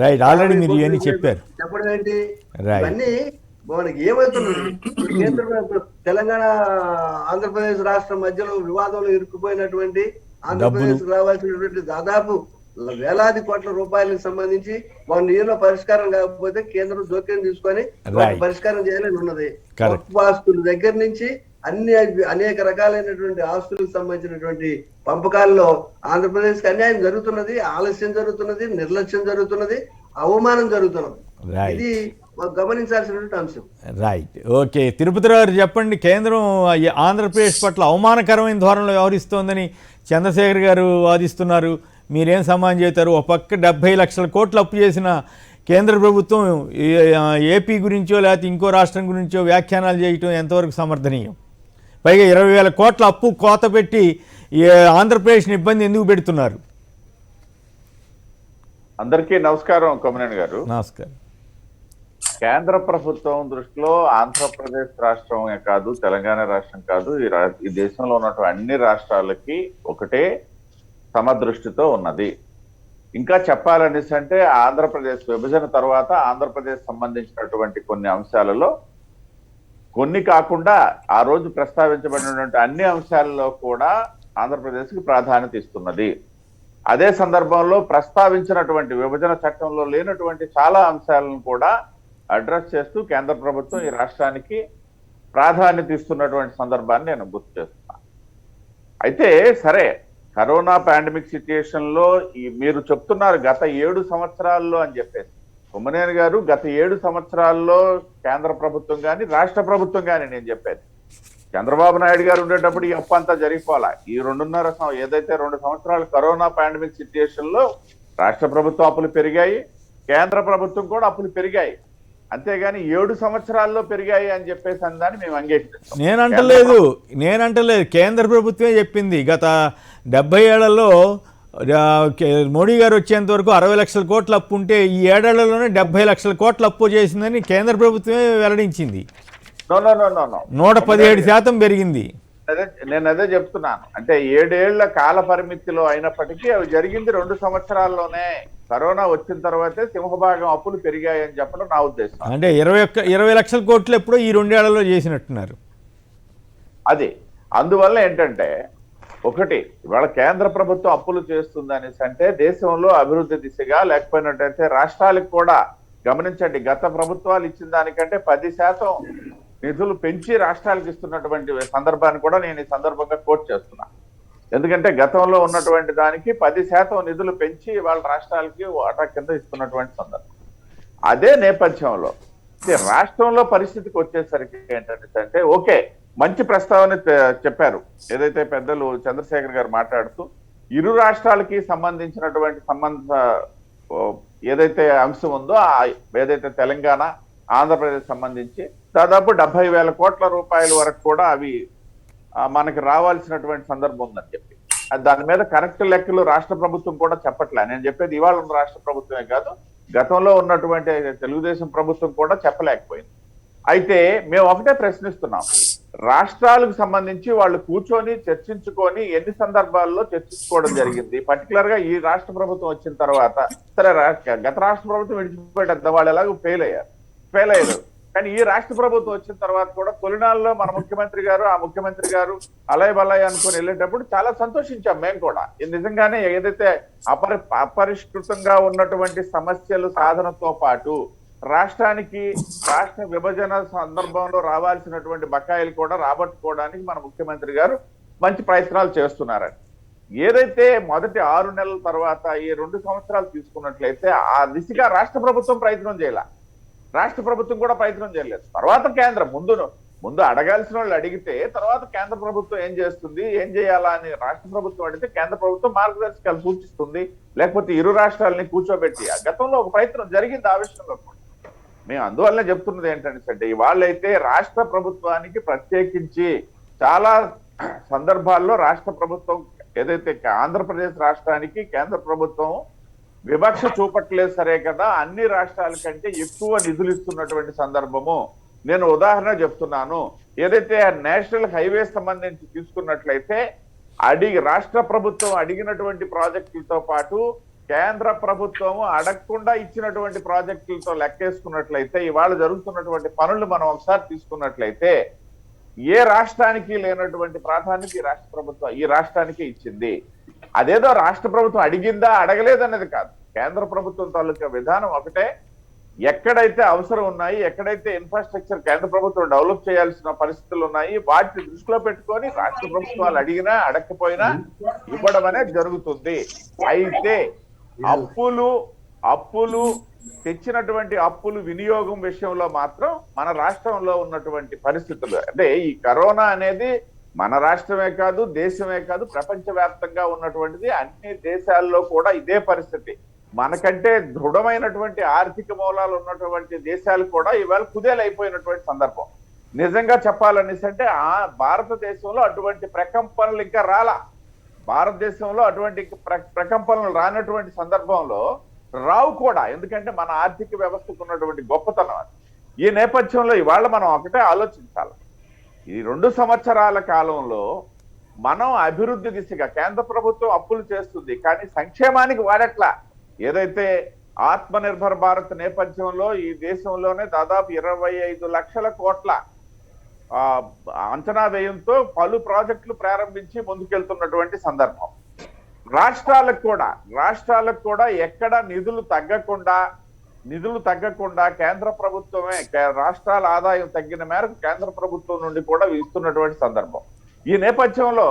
చెప్పడం ఏంటి? ఇవన్నీ మనకి ఏమవుతున్నది? కేంద్ర తెలంగాణ ఆంధ్రప్రదేశ్ రాష్ట్రం మధ్యలో వివాదంలో ఇరుక్కుపోయినటువంటి ఆంధ్రప్రదేశ్ రావాల్సినటువంటి దాదాపు వేలాది కోట్ల రూపాయలకు సంబంధించి 1 year లో పరిష్కారం కాకపోతే కేంద్రం జోక్యం తీసుకొని పరిష్కారం చేయాలని ఉన్నది. ఆస్తుల దగ్గర నుంచి అనేక రకాలైనటువంటి ఆస్తులకు సంబంధించినటువంటి పంపకాల్లో ఆంధ్రప్రదేశ్ కి అన్యాయం జరుగుతున్నది, ఆలస్యం జరుగుతున్నది, నిర్లక్ష్యం జరుగుతున్నది, అవమానం జరుగుతున్నది. ఇది గమనించాల్సినటువంటి అంశం. Right, okay. తిరుపతి గారు చెప్పండి, కేంద్రం ఆంధ్రప్రదేశ్ పట్ల అవమానకరమైన ధోరణిలో వ్యవహరిస్తోందని చంద్రశేఖర్ గారు వాదిస్తున్నారు. మీరేం సమాధానం చేస్తారు? ఒక పక్క 70 లక్షల కోట్లు అప్పు చేసిన కేంద్ర ప్రభుత్వం ఏపీ గురించో లేకపోతే ఇంకో రాష్ట్రం గురించో వ్యాఖ్యానాలు చేయటం ఎంతవరకు సమర్థనీయం? పైగా 20,000 కోట్ల అప్పు కోత పెట్టి ఆంధ్రప్రదేశ్ని ఇబ్బంది ఎందుకు పెడుతున్నారు? అందరికీ నమస్కారం కొమ్మనేని గారు. నమస్కారం. కేంద్ర ప్రభుత్వం దృష్టిలో ఆంధ్రప్రదేశ్ రాష్ట్రం కాదు, తెలంగాణ రాష్ట్రం కాదు, ఈ దేశంలో ఉన్నటువంటి అన్ని రాష్ట్రాలకి ఒకటే సమదృష్టితో ఉన్నది. ఇంకా చెప్పాలనేసి అంటే ఆంధ్రప్రదేశ్ విభజన తర్వాత ఆంధ్రప్రదేశ్ సంబంధించినటువంటి కొన్ని అంశాలలో కొన్ని కాకుండా ఆ రోజు ప్రస్తావించబడినటువంటి అన్ని అంశాలలో కూడా ఆంధ్రప్రదేశ్కి ప్రాధాన్యత ఇస్తున్నది. అదే సందర్భంలో ప్రస్తావించినటువంటి విభజన చట్టంలో లేనటువంటి చాలా అంశాలను కూడా అడ్రస్ చేస్తూ కేంద్ర ప్రభుత్వం ఈ రాష్ట్రానికి ప్రాధాన్యత ఇస్తున్నటువంటి సందర్భాన్ని నేను గుర్తు చేస్తున్నాను. అయితే సరే, కరోనా పాండమిక్ సిచ్యుయేషన్ లో మీరు చెప్తున్నారు గత 7 సంవత్సరాల్లో అని చెప్పేసి. కొమ్మనేని గారు, గత 7 సంవత్సరాల్లో కేంద్ర ప్రభుత్వం కానీ రాష్ట్ర ప్రభుత్వం కానీ నేను చెప్పేది, చంద్రబాబు నాయుడు గారు ఉండేటప్పుడు ఈ అప్పు అంతా జరిగిపోవాలా. ఈ 2.5 ఏదైతే 2 సంవత్సరాలు కరోనా పాండమిక్ సిచ్యుయేషన్ లో రాష్ట్ర ప్రభుత్వం అప్పులు పెరిగాయి, కేంద్ర ప్రభుత్వం కూడా అప్పులు పెరిగాయి. అంతేగాని 7 సంవత్సరాల్లో పెరిగాయి అని చెప్పేసి అందాన్ని మేము అంగీకరిస్తాం. నేనంటలేదు, కేంద్ర ప్రభుత్వమే చెప్పింది. గత 70 ఏళ్లలో మోడీ గారు వచ్చేంత వరకు 60 లక్షల కోట్ల అప్పు ఉంటే ఈ 7 ఏళ్లలోనే 70 లక్షల కోట్ల అప్పు చేసిందని కేంద్ర ప్రభుత్వమే వెల్లడించింది. 117% పెరిగింది. నేను అదే చెప్తున్నాను. అంటే 7 ఏళ్ల కాల పరిమితిలో అయినప్పటికీ అవి జరిగింది 2 సంవత్సరాల్లోనే. కరోనా వచ్చిన తర్వాతే సింహభాగం అప్పులు పెరిగాయని చెప్పడం నా ఉద్దేశం. అంటే 20 లక్షల కోట్లు ఎప్పుడో ఈ 2 ఏళ్లలో చేసినట్టున్నారు. అది అందువల్ల ఏంటంటే, ఒకటి, ఇవాళ కేంద్ర ప్రభుత్వం అప్పులు చేస్తుంది అనేసి అంటే దేశంలో అభివృద్ధి దిశగా, లేకపోయినట్టయితే రాష్ట్రాలకు కూడా గమనించండి, గత ప్రభుత్వాలు ఇచ్చిన దానికంటే 10% నిధులు పెంచి రాష్ట్రాలకు ఇస్తున్నటువంటి సందర్భాన్ని కూడా నేను ఈ సందర్భంగా కోట్ చేస్తున్నా. ఎందుకంటే గతంలో ఉన్నటువంటి దానికి 10% నిధులు పెంచి వాళ్ళ రాష్ట్రాలకి వాటా కింద ఇస్తున్నటువంటి సందర్భం. అదే నేపథ్యంలో రాష్ట్రంలో పరిస్థితికి వచ్చేసరికి ఏంటంటే, ఓకే, మంచి ప్రస్తావన చెప్పారు. ఏదైతే పెద్దలు చంద్రశేఖర్ గారు మాట్లాడుతూ ఇరు రాష్ట్రాలకి సంబంధించినటువంటి ఏదైతే అంశం ఉందో, ఏదైతే తెలంగాణ ఆంధ్రప్రదేశ్ సంబంధించి దాదాపు 70,000 కోట్ల రూపాయల వరకు కూడా అవి మనకి రావాల్సినటువంటి సందర్భం ఉందని చెప్పి, దాని మీద కరెక్ట్ లెక్కలు రాష్ట్ర ప్రభుత్వం కూడా చెప్పట్లే. నేను చెప్పేది ఇవాళ ఉన్న రాష్ట్ర ప్రభుత్వమే కాదు, గతంలో ఉన్నటువంటి తెలుగుదేశం ప్రభుత్వం కూడా చెప్పలేకపోయింది. అయితే మేము ఒకటే ప్రశ్నిస్తున్నాం, రాష్ట్రాలకు సంబంధించి వాళ్ళు కూర్చొని చర్చించుకొని ఎన్ని సందర్భాల్లో చర్చించుకోవడం జరిగింది? పర్టికులర్ గా ఈ రాష్ట్ర ప్రభుత్వం వచ్చిన తర్వాత, సరే గత రాష్ట్ర ప్రభుత్వం విడిచిపెట్టద్దా, వాళ్ళు ఎలాగో ఫెయిల్ అయ్యారు. కానీ ఈ రాష్ట్ర ప్రభుత్వం వచ్చిన తర్వాత కూడా తొలినాళ్ళలో మన ముఖ్యమంత్రి గారు, ఆ ముఖ్యమంత్రి గారు అలాయ్ బలాయ్ అనుకుని వెళ్ళేటప్పుడు చాలా సంతోషించాం మేము కూడా. నిజంగానే ఏదైతే అపరిష్కృతంగా ఉన్నటువంటి సమస్యలు సాధనతో పాటు రాష్ట్రానికి రాష్ట్ర విభజన సందర్భంలో రావాల్సినటువంటి బకాయిలు కూడా రాబట్టుకోవడానికి మన ముఖ్యమంత్రి గారు మంచి ప్రయత్నాలు చేస్తున్నారని, ఏదైతే మొదటి 6 నెలల తర్వాత ఈ 2 సంవత్సరాలు తీసుకున్నట్లయితే ఆ దిశగా రాష్ట్ర ప్రభుత్వం ప్రయత్నం చేయాల, రాష్ట్ర ప్రభుత్వం కూడా ప్రయత్నం చేయలేదు. తర్వాత కేంద్రం, ముందు ముందు అడగాల్సిన వాళ్ళు అడిగితే తర్వాత కేంద్ర ప్రభుత్వం ఏం చేస్తుంది, ఏం చేయాలా అని రాష్ట్ర ప్రభుత్వం అడిగితే కేంద్ర ప్రభుత్వం మార్గదర్శకాలు సూచిస్తుంది. లేకపోతే ఇరు రాష్ట్రాలని కూర్చోబెట్టి గతంలో ఒక ప్రయత్నం జరిగింది ఆ విషయంలో కూడా. మేము అందువల్లనే చెప్తున్నది ఏంటంటే ఇవాళైతే రాష్ట్ర ప్రభుత్వానికి ప్రత్యేకించి చాలా సందర్భాల్లో రాష్ట్ర ప్రభుత్వం ఏదైతే ఆంధ్రప్రదేశ్ రాష్ట్రానికి కేంద్ర ప్రభుత్వం వివక్ష చూపట్లేదు సరే కదా, అన్ని రాష్ట్రాల కంటే ఎక్కువ నిధులు ఇస్తున్నటువంటి సందర్భము. నేను ఉదాహరణ చెప్తున్నాను. ఏదైతే నేషనల్ హైవేస్ సంబంధించి తీసుకున్నట్లయితే రాష్ట్ర ప్రభుత్వం అడిగినటువంటి ప్రాజెక్టులతో పాటు కేంద్ర ప్రభుత్వము అడగకుండా ఇచ్చినటువంటి ప్రాజెక్టులతో లెక్కేసుకున్నట్లయితే ఇవాళ జరుగుతున్నటువంటి పనులు మనం ఒకసారి తీసుకున్నట్లయితే ఏ రాష్ట్రానికి లేనటువంటి ప్రాధాన్యత ఈ రాష్ట్రానికి ఇచ్చింది. అదేదో రాష్ట్ర ప్రభుత్వం అడిగిందా అడగలేదన్నది కాదు. కేంద్ర ప్రభుత్వం తాలూకా విధానం ఒకటే. ఎక్కడైతే అవసరం ఉన్నాయి, ఎక్కడైతే ఇన్ఫ్రాస్ట్రక్చర్ కేంద్ర ప్రభుత్వం డెవలప్ చేయాల్సిన పరిస్థితులు ఉన్నాయి, వాటిని దృష్టిలో పెట్టుకొని రాష్ట్ర ప్రభుత్వాలు అడిగినా అడగకపోయినా ఇవ్వడం అనేది జరుగుతుంది. అయితే అప్పులు తెచ్చినటువంటి అప్పులు వినియోగం విషయంలో మాత్రం మన రాష్ట్రంలో ఉన్నటువంటి పరిస్థితులు అంటే ఈ కరోనా అనేది మన రాష్ట్రమే కాదు, దేశమే కాదు, ప్రపంచవ్యాప్తంగా ఉన్నటువంటిది. అన్ని దేశాల్లో కూడా ఇదే పరిస్థితి. మనకంటే దృఢమైనటువంటి ఆర్థిక మూలాలు ఉన్నటువంటి దేశాలు కూడా ఇవాళ కుదేలైపోయినటువంటి సందర్భం. నిజంగా చెప్పాలనేసి అంటే భారతదేశంలో అటువంటి ప్రకంపనలు ఇంకా రాలా. భారతదేశంలో అటువంటి ప్రకంపనలు రానటువంటి సందర్భంలో రావు కూడా. ఎందుకంటే మన ఆర్థిక వ్యవస్థకు ఉన్నటువంటి గొప్పతనం అది. ఈ నేపథ్యంలో ఇవాళ మనం ఒకటే ఆలోచించాలి. ఈ 2 సంవత్సరాల కాలంలో మనం అభివృద్ధి దిశగా కేంద్ర ప్రభుత్వం అప్పులు చేస్తుంది, కానీ సంక్షేమానికి వాడట్లా. ఏదైతే ఆత్మనిర్భర్ భారత్ నేపథ్యంలో ఈ దేశంలోనే దాదాపు 25 లక్షల కోట్ల అంచనా వ్యయంతో పలు ప్రాజెక్టులు ప్రారంభించి ముందుకెళ్తున్నటువంటి సందర్భం. రాష్ట్రాలకు కూడా ఎక్కడ నిధులు తగ్గకుండా కేంద్ర ప్రభుత్వమే రాష్ట్రాల ఆదాయం తగ్గిన మేరకు కేంద్ర ప్రభుత్వం నుండి కూడా ఇస్తున్నటువంటి సందర్భం. ఈ నేపథ్యంలో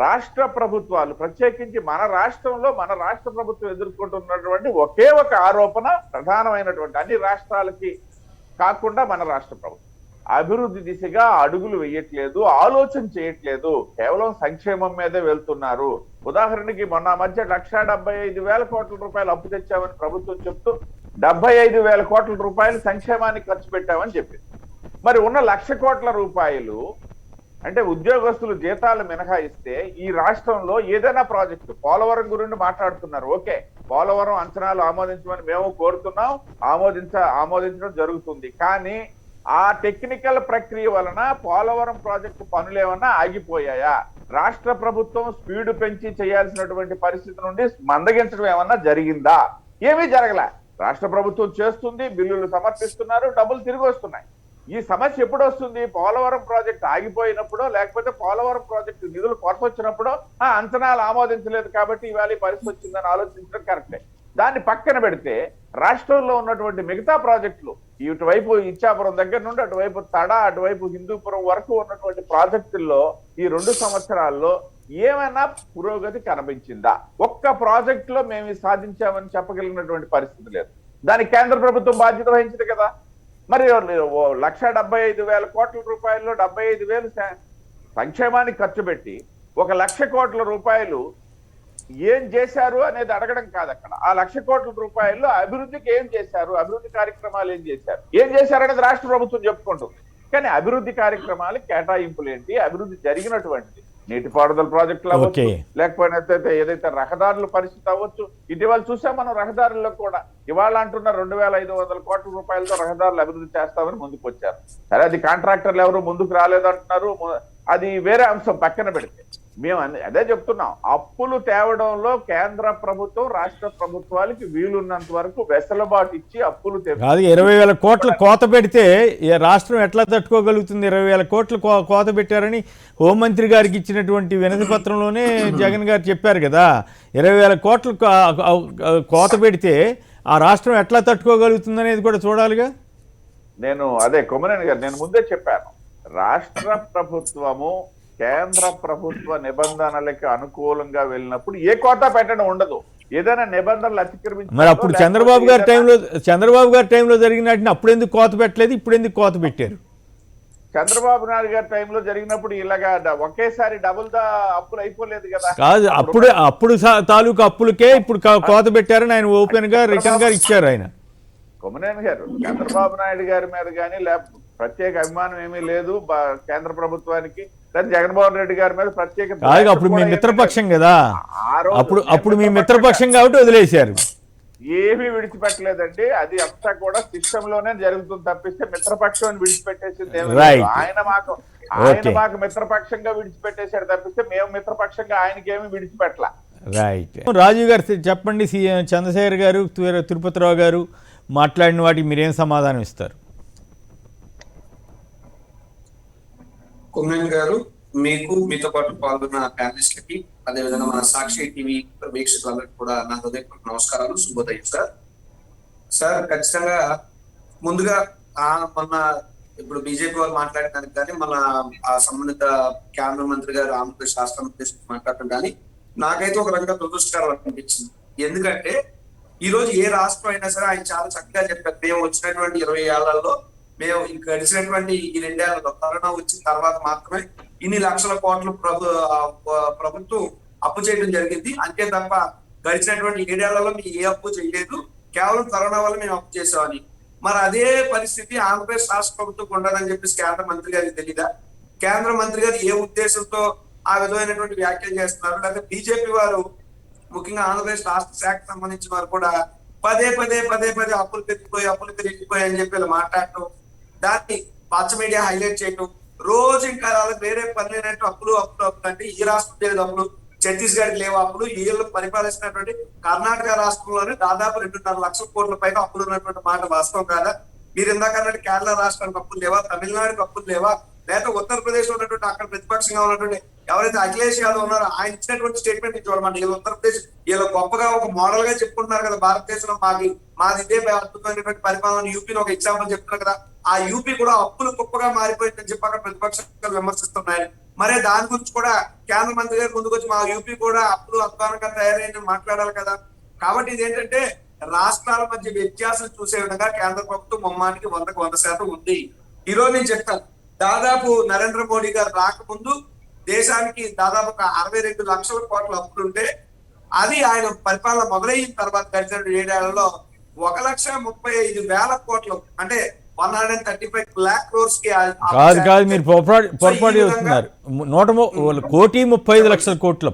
రాష్ట్ర ప్రభుత్వాలు ప్రత్యేకించి మన రాష్ట్ర ప్రభుత్వం ఎదుర్కొంటున్నటువంటి ఒకే ఒక ఆరోపణ ప్రధానమైనటువంటి అన్ని రాష్ట్రాలకి కాకుండా మన రాష్ట్ర ప్రభుత్వం అభివృద్ధి దిశగా అడుగులు వేయట్లేదు, ఆలోచన చేయట్లేదు, కేవలం సంక్షేమం మీదే వెళ్తున్నారు. ఉదాహరణకి మొన్న మధ్య 1,75,000 కోట్ల రూపాయలు అప్పు తెచ్చామని ప్రభుత్వం చెప్తూ 75,000 కోట్ల రూపాయలు సంక్షేమానికి ఖర్చు పెట్టామని చెప్పింది. మరి ఉన్న 1,00,000 కోట్ల రూపాయలు అంటే ఉద్యోగస్తులు జీతాలు మినహాయిస్తే ఈ రాష్ట్రంలో ఏదైనా ప్రాజెక్టు పోలవరం గురించి మాట్లాడుతున్నారు. ఓకే, పోలవరం అంచనాలు ఆమోదించమని మేము కోరుతున్నాం, ఆమోదించడం జరుగుతుంది. కానీ ఆ టెక్నికల్ ప్రక్రియ వలన పోలవరం ప్రాజెక్టు పనులేమన్నా ఆగిపోయాయా? రాష్ట్ర ప్రభుత్వం స్పీడ్ పెంచి చేయాల్సినటువంటి పరిస్థితి నుండి మందగించడం ఏమన్నా జరిగిందా? ఏమీ జరగలే. రాష్ట్ర ప్రభుత్వం చేస్తుంది, బిల్లులు సమర్పిస్తున్నారు, డబ్బులు తిరిగి వస్తున్నాయి. ఈ సమస్య ఎప్పుడు వస్తుంది? పోలవరం ప్రాజెక్టు ఆగిపోయినప్పుడో లేకపోతే పోలవరం ప్రాజెక్టు నిధులు కొరత వచ్చినప్పుడో అంచనాలు ఆమోదించలేదు కాబట్టి ఇవాళ పరిస్థితి వచ్చిందని ఆలోచించడం కరెక్టే. దాన్ని పక్కన పెడితే రాష్ట్రంలో ఉన్నటువంటి మిగతా ప్రాజెక్టులు ఇటువైపు ఇచ్చాపురం దగ్గర నుండి అటువైపు అటువైపు హిందూపురం వరకు ఉన్నటువంటి ప్రాజెక్టుల్లో ఈ 2 సంవత్సరాల్లో ఏమైనా పురోగతి కనిపించిందా? ఒక్క ప్రాజెక్ట్ లో మేము సాధించామని చెప్పగలిగినటువంటి పరిస్థితి లేదు. దానికి కేంద్ర ప్రభుత్వం బాధ్యత వహించింది కదా. మరి 1,75,000 కోట్ల రూపాయల్లో 75,000 సంక్షేమానికి ఖర్చు పెట్టి 1,00,000 కోట్ల రూపాయలు ఏం చేశారు అనేది అడగడం కాదు. అక్కడ ఆ 1,00,000 కోట్ల రూపాయలు అభివృద్ధికి ఏం చేశారు, అభివృద్ధి కార్యక్రమాలు ఏం చేశారు అనేది రాష్ట్ర ప్రభుత్వం చెప్పుకుంటుంది. కానీ అభివృద్ధి కార్యక్రమాలు కేటాయింపులు ఏంటి, అభివృద్ధి జరిగినటువంటిది నీటిపారుదల ప్రాజెక్టులు అవ్వచ్చు, లేకపోతే ఏదైతే రహదారుల పరిస్థితి అవ్వచ్చు. ఇటీవల చూసాం మనం రహదారుల్లో కూడా ఇవాళ అంటున్న 2,500 కోట్ల రూపాయలతో రహదారులు అభివృద్ధి చేస్తామని ముందుకు వచ్చారు. సరే, అది కాంట్రాక్టర్లు ఎవరు ముందుకు రాలేదంటున్నారు, అది వేరే అంశం. పక్కన పెడితే మేము అదే చెప్తున్నాం, అప్పులు తేవడంలో కేంద్ర ప్రభుత్వం రాష్ట్ర ప్రభుత్వాలకి వీలున్నంత వరకు వెసులుబాటు ఇచ్చి అప్పులు కాదు. 20,000 కోట్ల కోత పెడితే రాష్ట్రం ఎట్లా తట్టుకోగలుగుతుంది? 20,000 కోట్లు కోత పెట్టారని హోంమంత్రి గారికి ఇచ్చినటువంటి వినతి పత్రంలోనే జగన్ గారు చెప్పారు కదా. 20,000 కోట్లు కోత పెడితే ఆ రాష్ట్రం ఎట్లా తట్టుకోగలుగుతుంది అనేది కూడా చూడాలిగా. నేను అదే కొమ్మనేని గారు నేను ముందే చెప్పాను, రాష్ట్ర ప్రభుత్వము కేంద్ర ప్రభుత్వ నిబంధనలకు అనుకూలంగా వెళ్ళినప్పుడు ఏ కోత పెట్టడం ఉండదు. ఏదైనా నిబంధనలు అతిక్రమించి మరి అప్పుడు చంద్రబాబు గారి టైంలో జరిగినట్టు అప్పుడు ఎందుకు కోత పెట్టలేదు, ఇప్పుడు ఎందుకు కోత పెట్టారు? చంద్రబాబు నాయుడు గారి టైంలో జరిగినప్పుడు ఇలాగా ఒకేసారి డబుల్ ద అప్పులు అయిపోలేదు కదా. కాదు, అప్పుడు తాలూకు అప్పులకే ఇప్పుడు కోత పెట్టారని ఆయన ఓపెన్ గా రిటర్న్ గా ఇచ్చారు ఆయన. కొమ్మనేని గారు చంద్రబాబు నాయుడు గారి మీద కానీ లేకపోతే ప్రత్యేక అభిమానం ఏమీ లేదు కేంద్ర ప్రభుత్వానికి, లేదా జగన్మోహన్ రెడ్డి గారి మీద ప్రత్యేక. అప్పుడు మీ మిత్రపక్షం కదా, అప్పుడు మీ మిత్రపక్షం కాబట్టి వదిలేశారు. ఏమీ విడిచిపెట్టలేదండి. అది అంతా కూడా సిస్టమ్ లోనే జరుగుతుంది తప్పిస్తే మిత్రపక్షం విడిచిపెట్టేసింది ఏమీ లేదు. ఆయన మాకు మిత్రపక్షంగా విడిచిపెట్టేశాడు తప్పిస్తే మేము మిత్రపక్షంగా ఆయనకి ఏమి విడిచిపెట్టలా. రైట్. రాజీవ్ గారు చెప్పండి, చంద్రశేఖర్ గారు, తిరుపతిరావు గారు మాట్లాడిన వాటికి మీరేం సమాధానం ఇస్తారు? కొమ్మనేని గారు, మీకు మీతో పాటు పాల్గొన్న ప్యానలిస్ట్లకి, అదేవిధంగా మన సాక్షి టీవీ వీక్షకులందరికీ కూడా నా హృదయపూర్వక నమస్కారాలు, శుభోదయం సార్. సార్ ఖచ్చితంగా ముందుగా మొన్న ఇప్పుడు బీజేపీ వాళ్ళు మాట్లాడడానికి కానీ మన సంబంధిత కేంద్ర మంత్రి గారు ఆంధ్రప్రదేశ్ రాష్ట్రం ఉద్దేశించి మాట్లాడటం కానీ నాకైతే ఒక రకంగా దురదృష్టకరం అనిపించింది. ఎందుకంటే ఈ రోజు ఏ రాష్ట్రం అయినా సరే ఆయన చాలా చక్కగా చెప్పారు, మేము వచ్చినటువంటి 20 ఏళ్లలో మేము గడిచినటువంటి ఈ 2 ఏళ్లలో కరోనా వచ్చిన తర్వాత మాత్రమే ఇన్ని లక్షల కోట్ల ప్రభుత్వం అప్పు చేయడం జరిగింది, అంతే తప్ప గడిచినటువంటి 7 ఏళ్లలో మేము ఏ అప్పు చేయలేదు, కేవలం కరోనా వల్ల మేము అప్పు చేసామని. మరి అదే పరిస్థితి ఆంధ్రప్రదేశ్ రాష్ట్ర ప్రభుత్వం ఉండదని చెప్పేసి కేంద్ర మంత్రి గారికి తెలీదా? కేంద్ర మంత్రి గారు ఏ ఉద్దేశంతో ఆ విధమైనటువంటి వ్యాఖ్యలు చేస్తున్నారు? లేకపోతే బీజేపీ వారు ముఖ్యంగా ఆంధ్రప్రదేశ్ రాష్ట్ర శాఖకు సంబంధించిన వారు కూడా పదే అప్పులు పెరిగిపోయి అని చెప్పి మాట్లాడటం, దాన్ని పచ్చ మీడియా హైలైట్ చేయటం, రోజు ఇంకా వాళ్ళకి వేరే పని లేనట్టు అప్పులు అంటే ఈ రాష్ట్రం లేదు అప్పులు, ఛత్తీస్గఢ్ లేవు అప్పులు, వీళ్ళు పరిపాలిస్తున్నటువంటి కర్ణాటక రాష్ట్రంలోనే దాదాపు 2.5 లక్షల కోట్ల పైగా అప్పులు ఉన్నటువంటి మాట వాస్తవం కాదా? మీరు ఇందాక అన్నట్టు కేరళ రాష్ట్రానికి అప్పులు లేవా, తమిళనాడుకి అప్పులు లేవా, లేకపోతే ఉత్తరప్రదేశ్ లో ఉన్నటువంటి అక్కడ ప్రతిపక్షంగా ఉన్నటువంటి ఎవరైతే అఖిలేష్ యాదవ్ ఉన్నారో ఆయన ఇచ్చినటువంటి స్టేట్మెంట్ చూడమండి. వీళ్ళు ఉత్తరప్రదేశ్ వీళ్ళు గొప్పగా ఒక మోడల్ గా చెప్పుకుంటున్నారు కదా, భారతదేశంలో మాది ఇదే అద్భుతమైనటువంటి పరిపాలన, యూపీని ఒక ఎగ్జాంపుల్ చెప్తున్నారు కదా, ఆ యూపీ కూడా అప్పులు గొప్పగా మారిపోయిందని చెప్పి అక్కడ ప్రతిపక్షాలు విమర్శిస్తున్నాయి. మరే దాని గురించి కూడా కేంద్ర మంత్రి గారు ముందుకు వచ్చి మా యూపీ కూడా అప్పులు అధ్వానంగా తయారైందని మాట్లాడాలి కదా. కాబట్టి ఇదేంటంటే రాష్ట్రాల మధ్య వ్యత్యాసం చూసే విధంగా కేంద్ర ప్రభుత్వం మొమ్మానికి 100% ఉంది. ఈ రోజు నేను చెప్తాను, దాదాపు నరేంద్ర మోడీ గారు రాకముందు దేశానికి దాదాపు 62 లక్షల కోట్ల అప్పులు ఉంటే అది ఆయన పరిపాలన మొదలైన తర్వాత గడిచిన 7 ఏళ్లలో 1,35,000 కోట్లు అంటే 135 lakh crores కి కాదు మీరు పొరపాటు చేస్తున్నారు. 135 లక్షల కోట్లు.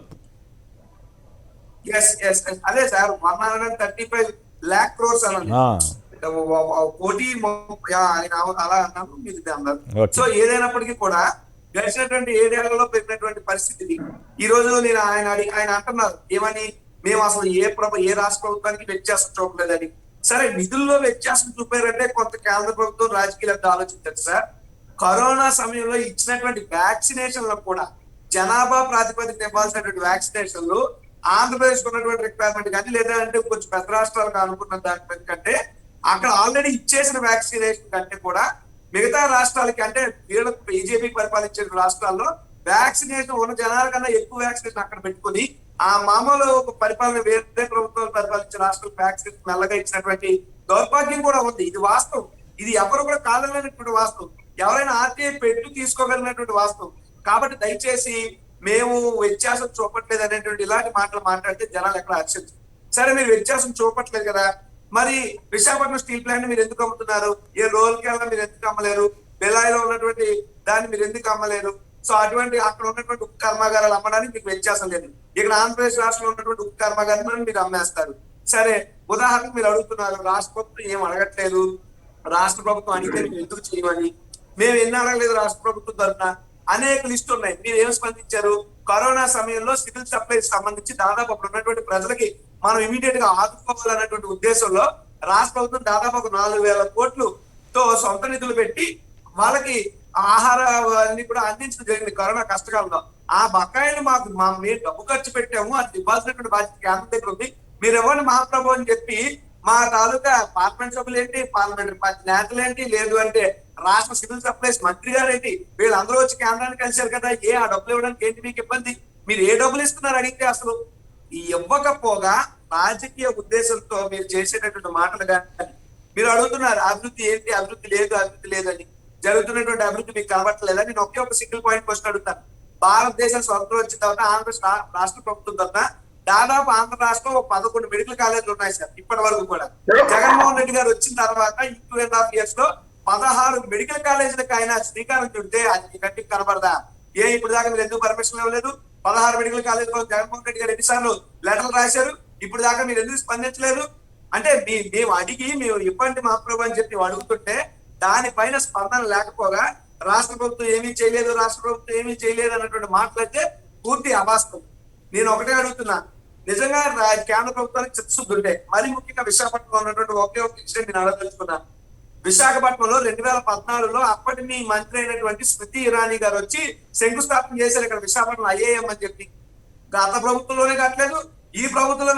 అదే సార్ 135 lakh crores అన్నది కోటి అలా అన్నారు మీరు అన్నారు. సో ఏదైనప్పటికీ కూడా గడిచినటువంటి 7 ఏళ్లలో పెరిగినటువంటి పరిస్థితిని ఈ రోజు నేను ఆయన అంటున్నారు ఏమని, మేము అసలు ఏ రాష్ట్ర ప్రభుత్వానికి వ్యత్యాసం చూపలేదని. సరే నిధుల్లో వ్యత్యాసం చూపారంటే కొంత కేంద్ర ప్రభుత్వం రాజకీయాలతో ఆలోచించారు సార్. కరోనా సమయంలో ఇచ్చినటువంటి వ్యాక్సినేషన్లకు కూడా జనాభా ప్రాతిపదికన ఇవ్వాల్సినటువంటి వ్యాక్సినేషన్లు ఆంధ్రప్రదేశ్ ఉన్నటువంటి రిక్వైర్మెంట్ కానీ లేదంటే కొంచెం పెద్ద రాష్ట్రాలకు అనుకున్న దాని కంటే అక్కడ ఆల్రెడీ ఇచ్చేసిన వ్యాక్సినేషన్ కంటే కూడా మిగతా రాష్ట్రాలకి అంటే వీళ్ళకి బీజేపీ పరిపాలించే రాష్ట్రాల్లో వ్యాక్సినేషన్ ఉన్న జనాల కన్నా ఎక్కువ వ్యాక్సినేషన్ అక్కడ పెట్టుకుని ఆ మామూలు పరిపాలన వేరే ప్రభుత్వాలు పరిపాలించే రాష్ట్రాలకు వ్యాక్సినేషన్ మెల్లగా ఇచ్చినటువంటి దౌర్భాగ్యం కూడా ఉంది. ఇది వాస్తవం, ఇది ఎవరు కూడా కాదనలేనటువంటి వాస్తవం, ఎవరైనా ఆర్టీఐ పెట్టు తీసుకోగలిగినటువంటి వాస్తవం. కాబట్టి దయచేసి మేము వ్యత్యాసం చూపట్లేదు అనేటువంటి ఇలాంటి మాటలు మాట్లాడితే జనాలు ఎక్కడ హర్షించరు. సరే మీరు వ్యత్యాసం చూపట్లేదు కదా, మరి విశాఖపట్నం స్టీల్ ప్లాంట్ మీరు ఎందుకు అమ్ముతున్నారు? ఏ రోల్కి వెళ్ళినా మీరు ఎందుకు అమ్మలేరు? బెల్లాయిలో ఉన్నటువంటి దాన్ని మీరు ఎందుకు అమ్మలేరు? సో అటువంటి అక్కడ ఉన్నటువంటి ఉక్కు కర్మాగారాలు అమ్మడానికి మీకు వ్యత్యాసం లేదు. ఇక్కడ ఆంధ్రప్రదేశ్ రాష్ట్రంలో ఉన్నటువంటి ఉక్కు కర్మాగారాలను మీరు అమ్మేస్తారు. సరే ఉదాహరణకు మీరు అడుగుతున్నారు రాష్ట్ర ప్రభుత్వం ఏం అడగట్లేదు, రాష్ట్ర ప్రభుత్వం అడిగితే మీరు ఎందుకు చేయమని. మేము ఎన్ని అడగలేదు రాష్ట్ర ప్రభుత్వం తరఫున, అనేక లిస్టు ఉన్నాయి. మీరు ఏం స్పందించారు? కరోనా సమయంలో సివిల్ సప్లైస్ సంబంధించి దాదాపు అప్పుడు ఉన్నటువంటి ప్రజలకి మనం ఇమీడియట్ గా ఆదుకోవాలన్నటువంటి ఉద్దేశంలో రాష్ట్ర ప్రభుత్వం దాదాపు 4,000 కోట్లతో సొంత నిధులు పెట్టి వాళ్ళకి ఆహార అన్ని కూడా అందించడం జరిగింది కరోనా కష్టకాలంలో. ఆ బకాయిలు మేము డబ్బు ఖర్చు పెట్టాము, అది ఇవ్వాల్సినటువంటి బాధ్యత కేంద్రం దగ్గర ఉంది, మీరు ఇవ్వండి మహాప్రభు అని చెప్పి మా తాలూకా పార్లమెంట్ సభ్యులు ఏంటి, పార్లమెంటరీ పార్టీ నేతలు ఏంటి, లేదు అంటే రాష్ట్ర సివిల్ సప్లైస్ మంత్రి గారు ఏంటి, వీళ్ళందరూ వచ్చి కేంద్రాన్ని కలిశారు కదా, ఆ డబ్బులు ఇవ్వడానికి ఏంటి మీకు ఇబ్బంది? మీరు ఏ డబ్బులు ఇస్తున్నారు అడిగితే అసలు ఇవ్వకపోగా రాజకీయ ఉద్దేశంతో మీరు చేసేటటువంటి మాటలు కానీ మీరు అడుగుతున్నారు అభివృద్ధి ఏంటి, అభివృద్ధి లేదు అని. జరుగుతున్నటువంటి అభివృద్ధి మీకు కనబట్టలేదా? నేను ఒకే ఒక సింగిల్ పాయింట్ క్వశ్చన్ అడుగుతాను. భారతదేశం స్వతంత్రం వచ్చిన తర్వాత ఆంధ్రప్రదేశ్ రాష్ట్ర ప్రభుత్వం తరఫున దాదాపు ఆంధ్ర రాష్ట్రంలో 11 మెడికల్ కాలేజీలు ఉన్నాయి సార్ ఇప్పటి వరకు కూడా. జగన్మోహన్ రెడ్డి గారు వచ్చిన తర్వాత ఈ 2.5 years లో 16 మెడికల్ కాలేజీలకు ఆయన శ్రీకారం చుడితే అది కంటికి కనబడదా? ఇప్పుడు దాకా మీరు ఎందుకు పర్మిషన్ ఇవ్వలేదు? 16 మెడికల్ కాలేజీలో జగన్మోహన్ రెడ్డి గారు ఎన్నిసార్లు లెటర్లు రాశారు? ఇప్పుడు దాకా మీరు ఎందుకు స్పందించలేదు? అంటే మేము అడిగి మేము ఇబ్బంది మహాప్రభు అని చెప్పి అడుగుతుంటే దానిపైన స్పందన లేకపోగా రాష్ట్ర ప్రభుత్వం ఏమీ చేయలేదు, రాష్ట్ర ప్రభుత్వం ఏమీ చేయలేదు అన్నటువంటి మాటలైతే పూర్తి అవాస్తవం. నేను ఒకటే అడుగుతున్నా, నిజంగా కేంద్ర ప్రభుత్వానికి చిత్తశుద్ధి ఉంటే, మరి ముఖ్యంగా విశాఖపట్నంలో ఉన్నటువంటి ఒకే ఒక విషయం నేను అడగదలుచుకున్నాను. విశాఖపట్నంలో 2014లో అప్పటి మీ మంత్రి అయినటువంటి స్మృతి ఇరానీ గారు వచ్చి శంకుస్థాపన చేశారు ఇక్కడ విశాఖపట్నం ఐఏఎం అని చెప్పి. గత ప్రభుత్వంలోనే కట్టలేదు, ఈ ప్రభుత్వంలో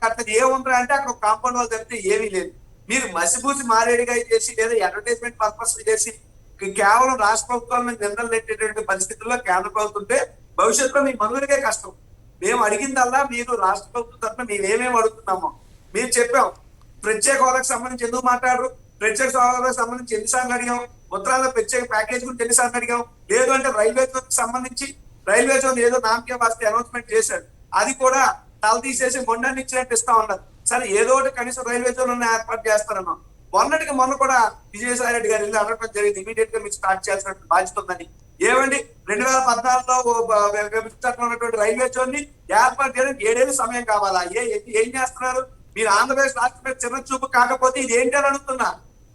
కట్టలేదు. ఏముంటారు అంటే అక్కడ కాంపౌండ్ వాళ్ళు తప్పితే ఏమీ లేదు. మీరు మసిబూసి మారేడిగా చేసి లేదా అడ్వర్టైజ్మెంట్ పర్పస్ చేసి కేవలం రాష్ట్ర ప్రభుత్వాల మీద నిందలు నెట్టేటువంటి పరిస్థితుల్లో కేంద్ర ప్రభుత్వం ఉంటే భవిష్యత్తులో మీ మనుగడకే కష్టం. మేము అడిగిందల్లా మీరు రాష్ట్ర ప్రభుత్వం తరఫున మేమేమేమి అడుగుతున్నామో మేము చెప్పాం. ప్రత్యేక హోదాకు సంబంధించి ఎందుకు మాట్లాడరు? ప్రత్యేక హోదాకు సంబంధించి ఎన్నిసార్లు అడిగాం? ఉత్తరాంధ్ర ప్రత్యేక ప్యాకేజ్ గురించి ఎన్నిసార్లు అడిగాం? లేదు అంటే రైల్వే జోన్ సంబంధించి రైల్వే జోన్ ఏదో నామకే వాస్తే అనౌన్స్మెంట్ చేశారు, అది కూడా తల తీసేసి మొండాన్ని ఇచ్చినట్టు ఇస్తా ఉన్నారు. సరే ఏదో ఒకటి కనీసం రైల్వే జోన్ ఏర్పాటు చేస్తారన్నాం. మొన్న కూడా విజయసాయి రెడ్డి గారు వెళ్ళి అడగడం జరిగింది, ఇమీడియట్ గా మీరు స్టార్ట్ చేయాల్సిన బాధ్యత ఉందని. ఏమండి 2014లో ఉన్నటువంటి రైల్వే జోన్ ని ఏర్పాటు చేయడానికి 7 ఏళ్ళు సమయం కావాలా? ఏం చేస్తున్నారు మీరు? ఆంధ్రప్రదేశ్ రాష్ట్రం మీద చిన్న చూపు కాకపోతే ఇది ఏంటి అని అడుగుతున్నా.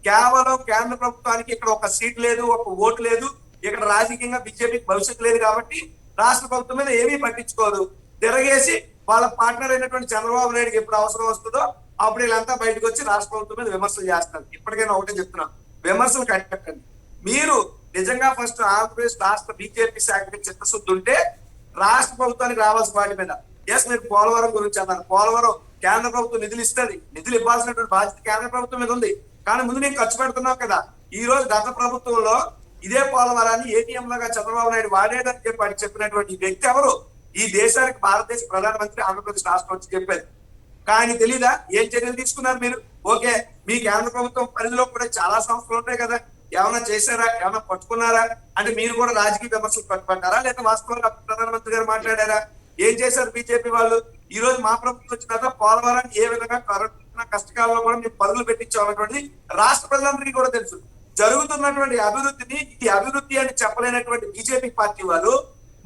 కేవలం కేంద్ర ప్రభుత్వానికి ఇక్కడ ఒక సీట్ లేదు, ఒక ఓటు లేదు, ఇక్కడ రాజకీయంగా బీజేపీకి భవిష్యత్తు లేదు కాబట్టి రాష్ట్ర ప్రభుత్వం మీద ఏమీ పట్టించుకోరు. తిరగేసి వాళ్ళ పార్ట్నర్ అయినటువంటి చంద్రబాబు నాయుడుకి ఎప్పుడు అవసరం వస్తుందో అప్పుడు వీళ్ళంతా బయటకు వచ్చి రాష్ట్ర ప్రభుత్వం మీద విమర్శలు చేస్తారు. ఇప్పటికైనా ఒకటే చెప్తున్నాం, విమర్శలు కట్టకండి. మీరు నిజంగా ఫస్ట్ ఆంధ్రప్రదేశ్ రాష్ట్ర బీజేపీ శాఖకి చిత్తశుద్ధి ఉంటే రాష్ట్ర ప్రభుత్వానికి రావాల్సిన వాటి మీద. ఎస్, మీరు పోలవరం గురించి అన్నారు. పోలవరం కేంద్ర ప్రభుత్వం నిధులు ఇస్తుంది, నిధులు ఇవ్వాల్సినటువంటి బాధ్యత కేంద్ర ప్రభుత్వం మీద ఉంది. కానీ ముందు నేను ఖర్చు పెడుతున్నావు కదా. ఈ రోజు గత ప్రభుత్వంలో ఇదే పోలవరాన్ని ఏటీఎం లాగా చంద్రబాబు నాయుడు వాడేదని చెప్పినటువంటి వ్యక్తి ఎవరు? ఈ దేశానికి భారతదేశ ప్రధానమంత్రి ఆంధ్రప్రదేశ్ రాష్ట్రం వచ్చి చెప్పారు. కానీ తెలీదా ఏం చర్యలు తీసుకున్నారు మీరు? ఓకే, మీ కేంద్ర ప్రభుత్వం పరిధిలో కూడా చాలా సంస్థలు ఉంటాయి కదా, ఏమైనా చేశారా? ఏమైనా పట్టుకున్నారా? అంటే మీరు కూడా రాజకీయ విమర్శలు పట్టుకుంటారా లేదా వాస్తవంగా ప్రధానమంత్రి గారు మాట్లాడారా? ఏం చేశారు బీజేపీ వాళ్ళు? ఈ రోజు మా ప్రభుత్వం వచ్చిన తర్వాత పోలవరాన్ని ఏ విధంగా కరోనా కష్టకాలంలో కూడా మేము పరుగులు పెట్టించామన్నటువంటి రాష్ట్ర ప్రజలందరికీ కూడా తెలుసు. జరుగుతున్నటువంటి అభివృద్ధిని ఇది అభివృద్ధి అని చెప్పలేనటువంటి బీజేపీ పార్టీ వాళ్ళు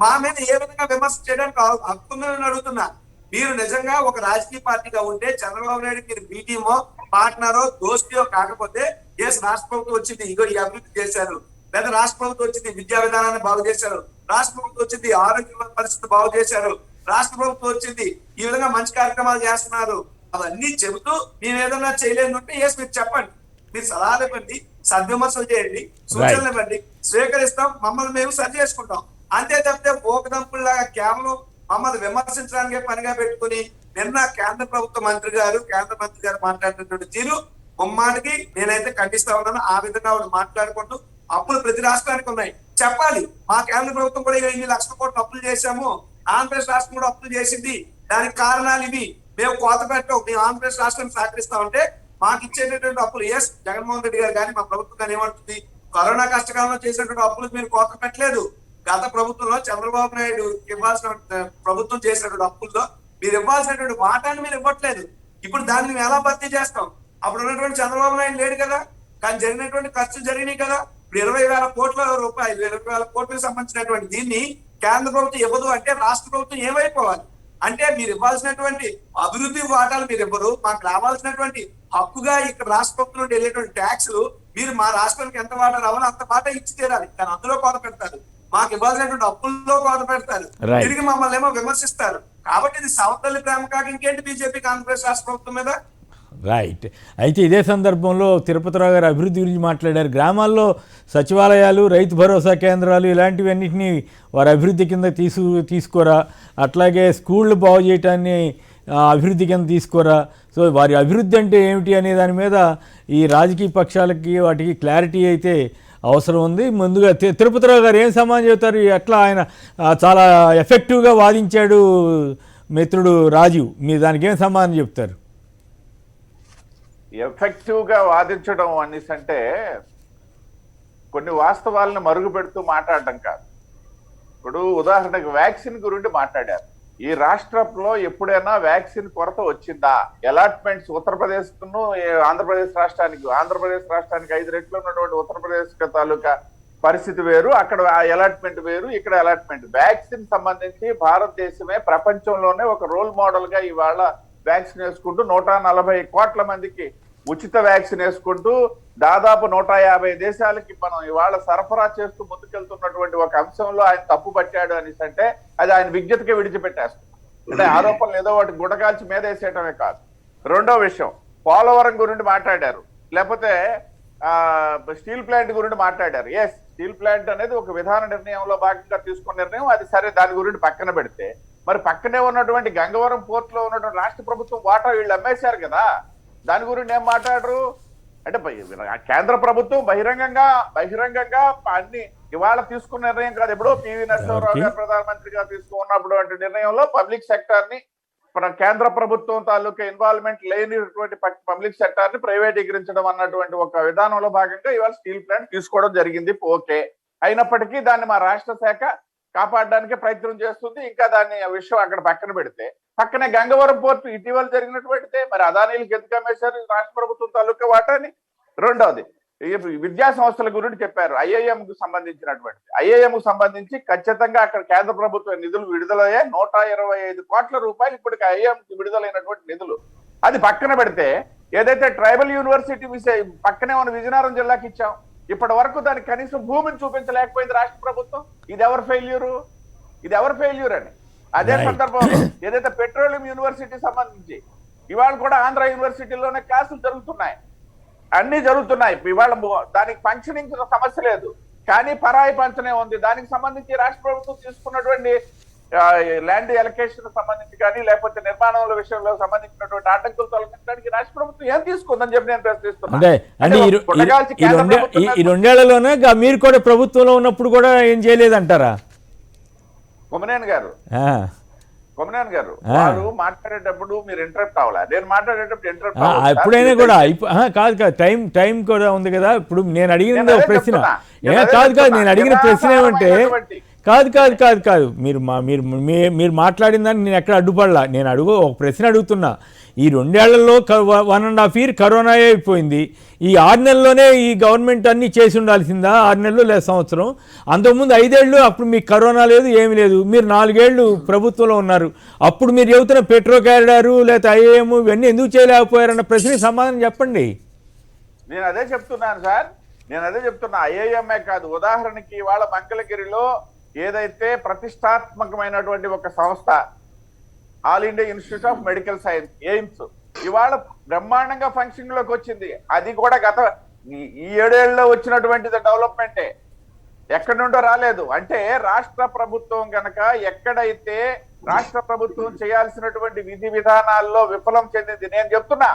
మా మీద ఏ విధంగా విమర్శ చేయడానికి హక్కుందని అడుగుతున్నా. మీరు నిజంగా ఒక రాజకీయ పార్టీగా ఉంటే చంద్రబాబు నాయుడు మీరు బీటీమో పార్ట్నరో దోస్తియో కాకపోతే ఎస్ రాష్ట్ర ప్రభుత్వం వచ్చింది ఇగో ఈ అభివృద్ధి చేశారు, లేదా రాష్ట్ర ప్రభుత్వం వచ్చింది విద్యా విధానాన్ని బాగు చేశారు, రాష్ట్ర ప్రభుత్వం వచ్చింది ఆరోగ్య పరిస్థితి బాగు చేశారు, రాష్ట్ర ప్రభుత్వం వచ్చింది ఈ విధంగా మంచి కార్యక్రమాలు చేస్తున్నారు, అవన్నీ చెబుతూ మేము ఏదైనా చేయలేదు అంటే ఎస్ మీరు చెప్పండి, మీరు సలహాలు ఇవ్వండి, సద్విమర్శలు చేయండి, సూచనలు ఇవ్వండి, స్వీకరిస్తాం, మమ్మల్ని మేము సరి చేసుకుంటాం. అంతే తప్పితే ఓకదంపుల్లాగా కేవలం మమ్మల్ని విమర్శించడానికే పనిగా పెట్టుకుని నిన్న కేంద్ర మంత్రి గారు మాట్లాడినటువంటి తీరు ముమ్మాటికి నేనైతే ఖండిస్తా ఉన్నాను. ఆ విధంగా వాళ్ళు మాట్లాడుకుంటూ అప్పులు ప్రతి రాష్ట్రానికి ఉన్నాయి చెప్పాలి. మా కేంద్ర ప్రభుత్వం కూడా 8 లక్షల కోట్లు అప్పులు చేశాము, ఆంధ్రప్రదేశ్ రాష్ట్రం కూడా అప్పులు చేసింది, దానికి కారణాలు ఇవి, మేము కోత పెట్టాం, మేము ఆంధ్రప్రదేశ్ రాష్ట్రాన్ని సహకరిస్తా ఉంటే మాకు ఇచ్చేటటువంటి అప్పులు ఎస్ జగన్మోహన్ రెడ్డి గారు కానీ మా ప్రభుత్వం కానీ ఏమంటుంది, కరోనా కష్టకాలంలో చేసినటువంటి అప్పులు మీరు కోత పెట్టలేదు. గత ప్రభుత్వంలో చంద్రబాబు నాయుడు ఇవ్వాల్సిన ప్రభుత్వం చేసినటువంటి అప్పుల్లో మీరు ఇవ్వాల్సినటువంటి వాటాన్ని మీరు ఇవ్వట్లేదు. ఇప్పుడు దాన్ని మేము ఎలా భర్తీ చేస్తాం? అప్పుడు ఉన్నటువంటి చంద్రబాబు నాయుడు లేడు కదా, కానీ జరిగినటువంటి ఖర్చులు జరిగినాయి కదా. ఇప్పుడు 20,000 కోట్ల రూపాయలు 20,000 కోట్లకు సంబంధించినటువంటి దీన్ని కేంద్ర ప్రభుత్వం ఇవ్వదు అంటే రాష్ట్ర ప్రభుత్వం ఏమైపోవాలి? అంటే మీరు ఇవ్వాల్సినటువంటి అభివృద్ధి వాటాలు మీరు ఇవ్వరు, మాకు రావాల్సినటువంటి హక్కుగా ఇక్కడ రాష్ట్ర ప్రభుత్వం నుండి వెళ్ళేటువంటి ట్యాక్స్లు మీరు మా రాష్ట్రానికి ఎంత వాటా రావాలో అంత వాటా ఇచ్చి తీరాలి, కానీ అందులో కోత పెడతారు, మాకు ఇవ్వాల్సినటువంటి అప్పుల్లో కోత పెడతారు, తిరిగి మమ్మల్ని ఏమో విమర్శిస్తారు. కాబట్టి ఇది సవతల్లి ప్రేమ కాక ఇంకేంటి బీజేపీకి ఆంధ్రప్రదేశ్ రాష్ట్ర ప్రభుత్వం మీద? రైట్. అయితే ఇదే సందర్భంలో తిరుపతిరావు గారు అభివృద్ధి గురించి మాట్లాడారు. గ్రామాల్లో సచివాలయాలు, రైతు భరోసా కేంద్రాలు ఇలాంటివన్నింటినీ వారి అభివృద్ధి కింద తీసుకోరా, అట్లాగే స్కూళ్ళు బాగు చేయటాన్ని అభివృద్ధి కింద తీసుకోరా. సో వారి అభివృద్ధి అంటే ఏమిటి అనే దాని మీద ఈ రాజకీయ పక్షాలకి వాటికి క్లారిటీ అయితే అవసరం ఉంది. ముందుగా తిరుపతిరావు గారు ఏం సమాధానం చెబుతారు? ఎట్లా ఆయన చాలా ఎఫెక్టివ్గా వాదించాడు మిత్రుడు రాజీవ్, మీరు దానికి ఏం సమాధానం చెప్తారు? ఎఫెక్టివ్ గా వాదించడం అనేసి అంటే కొన్ని వాస్తవాలను మరుగు పెడుతూ మాట్లాడడం కాదు. ఇప్పుడు ఉదాహరణకు వ్యాక్సిన్ గురించి మాట్లాడారు. ఈ రాష్ట్రంలో ఎప్పుడైనా వ్యాక్సిన్ కొరత వచ్చిందా? అలాట్మెంట్స్ ఉత్తరప్రదేశ్ ఆంధ్రప్రదేశ్ రాష్ట్రానికి 5 రెట్లు ఉన్నటువంటి ఉత్తరప్రదేశ్ తాలూకా పరిస్థితి వేరు, అక్కడ అలాట్మెంట్ వేరు, ఇక్కడ అలాట్మెంట్. వ్యాక్సిన్ సంబంధించి భారతదేశమే ప్రపంచంలోనే ఒక రోల్ మోడల్ గా ఇవాళ వ్యాక్సిన్ వేసుకుంటూ 140 కోట్ల మందికి ఉచిత వ్యాక్సిన్ వేసుకుంటూ దాదాపు 150 దేశాలకి మనం ఇవాళ సరఫరా చేస్తూ ముందుకెళ్తున్నటువంటి ఒక అంశంలో ఆయన తప్పు పట్టాడు అనేసి అంటే అది ఆయన విజ్ఞతకే విడిచిపెట్టేస్తుంది. అంటే ఆరోపణలు ఏదో ఒకటి గుడకాల్చి మీద వేసేయటమే కాదు. రెండో విషయం, పోలవరం గురించి మాట్లాడారు, లేకపోతే స్టీల్ ప్లాంట్ గురించి మాట్లాడారు. ఎస్, స్టీల్ ప్లాంట్ అనేది ఒక విధాన నిర్ణయంలో భాగంగా తీసుకున్న నిర్ణయం, అది సరే, దాని గురించి పక్కన పెడితే మరి పక్కనే ఉన్నటువంటి గంగవరం పోర్ట్ లో ఉన్నటువంటి రాష్ట్ర ప్రభుత్వం వాటా వీళ్ళు అమ్మేశారు కదా, దాని గురించి ఏం మాట్లాడరు? అంటే కేంద్ర ప్రభుత్వం బహిరంగంగా అన్ని ఇవాళ తీసుకున్న నిర్ణయం కాదు. ఎప్పుడో పివి నరసింహారావు గారు ప్రధానమంత్రిగా తీసుకున్నప్పుడు అంటే నిర్ణయంలో పబ్లిక్ సెక్టర్ ని కేంద్ర ప్రభుత్వం తాలూకా ఇన్వాల్వ్మెంట్ లేనిటువంటి పబ్లిక్ సెక్టర్ ని ప్రైవేటీకరించడం అన్నటువంటి ఒక విధానంలో భాగంగా ఇవాళ స్టీల్ ప్లాంట్ తీసుకోవడం జరిగింది. ఓకే, అయినప్పటికీ దాన్ని మా రాష్ట్ర శాఖ కాపాడడానికి ప్రయత్నం చేస్తుంది. ఇంకా దాన్ని విషయం అక్కడ పక్కన పెడితే, పక్కనే గంగవరం పోర్టు ఇటీవల జరిగినటువంటిదే, మరి అదానీలకు ఎందుకు అమ్మేశారు రాష్ట్ర ప్రభుత్వం తాలూకా వాటాని? రెండవది, విద్యా సంస్థల గురించి చెప్పారు. ఐఐఎం కు సంబంధించి ఖచ్చితంగా అక్కడ కేంద్ర ప్రభుత్వ నిధులు విడుదలయ్యాయి. 125 కోట్ల రూపాయలు ఇప్పటికి ఐఐఎం కి విడుదలైనటువంటి నిధులు. అది పక్కన పెడితే ఏదైతే ట్రైబల్ యూనివర్సిటీ పక్కనే ఉన్న విజయనగరం జిల్లాకి ఇచ్చాం, ఇప్పటి వరకు దానికి కనీసం భూమిని చూపించలేకపోయింది రాష్ట్ర ప్రభుత్వం. ఇది ఎవరి ఫెయిల్యూర్ అని. అదే సందర్భంలో ఏదైతే పెట్రోలియం యూనివర్సిటీ సంబంధించి ఇవాళ కూడా ఆంధ్ర యూనివర్సిటీలోనే క్లాసులు జరుగుతున్నాయి, అన్ని జరుగుతున్నాయి. ఇవాళ దానికి ఫంక్షనింగ్ సమస్య లేదు, కానీ పరాయి పంచనే ఉంది. దానికి సంబంధించి రాష్ట్ర ప్రభుత్వం తీసుకున్నటువంటి ల్యాండ్ ఎలకేషన్ సంబంధించి కానీ లేకపోతే నిర్మాణాల విషయంలో సంబంధించినటువంటి ఆటంకులు తొలగించడానికి రాష్ట్ర ప్రభుత్వం ఏం తీసుకుందని చెప్పి నేను ప్రశ్నిస్తున్నాను. ఈ 2 ఏళ్లలోనే మీరు కూడా ప్రభుత్వంలో ఉన్నప్పుడు కూడా ఏం చేయలేదంటారా? కొమనేని గారు వారు మాట్లాడేటప్పుడు మీరు ఇంటరప్ట్ అవ్వాలి, నేను మాట్లాడేటప్పుడు ఇంటరప్ట్ ఎప్పుడైనా కూడా కాదు టైం కూడా ఉంది కదా. ఇప్పుడు నేను అడిగిన ప్రశ్న నేను అడిగిన ప్రశ్న ఏమంటే కాదు మీరు మాట్లాడిన దాన్ని నేను ఎక్కడ అడ్డుపడలా. నేను ఒక ప్రశ్న అడుగుతున్నా. ఈ 2 ఏళ్లలో 1.5 year కరోనా అయిపోయింది. ఈ 6 నెలల్లోనే ఈ గవర్నమెంట్ అన్నీ చేసి ఉండాల్సిందా? 6 నెలలు లేదా సంవత్సరం? అంతకుముందు 5 ఏళ్ళు అప్పుడు మీకు కరోనా లేదు, ఏమి లేదు. మీరు 4 ఏళ్ళు ప్రభుత్వంలో ఉన్నారు. అప్పుడు మీరు చెబుతున్న పెట్రో క్యారిడారు లేకపోతే ఐఏఎం ఇవన్నీ ఎందుకు చేయలేకపోయారన్న ప్రశ్నకి సమాధానం చెప్పండి. నేను అదే చెప్తున్నాను సార్, ఐఏఎంఏ కాదు. ఉదాహరణకి ఇవాళ మంగళగిరిలో ఏదైతే ప్రతిష్టాత్మకమైనటువంటి ఒక సంస్థ all India institute of medical science AIIMS ఇవాళ బ్రహ్మాండంగా ఫంక్షన్ లోకి వచ్చింది. అది కూడా ఈ 7 ఏళ్ళలో వచ్చినటువంటిది డెవలప్మెంటే, ఎక్కడి నుండో రాలేదు. అంటే రాష్ట్ర ప్రభుత్వం గనక ఎక్కడైతే రాష్ట్ర ప్రభుత్వం చేయాల్సినటువంటి విధి విధానాల్లో విఫలం చెందింది, నేను చెప్తున్నా,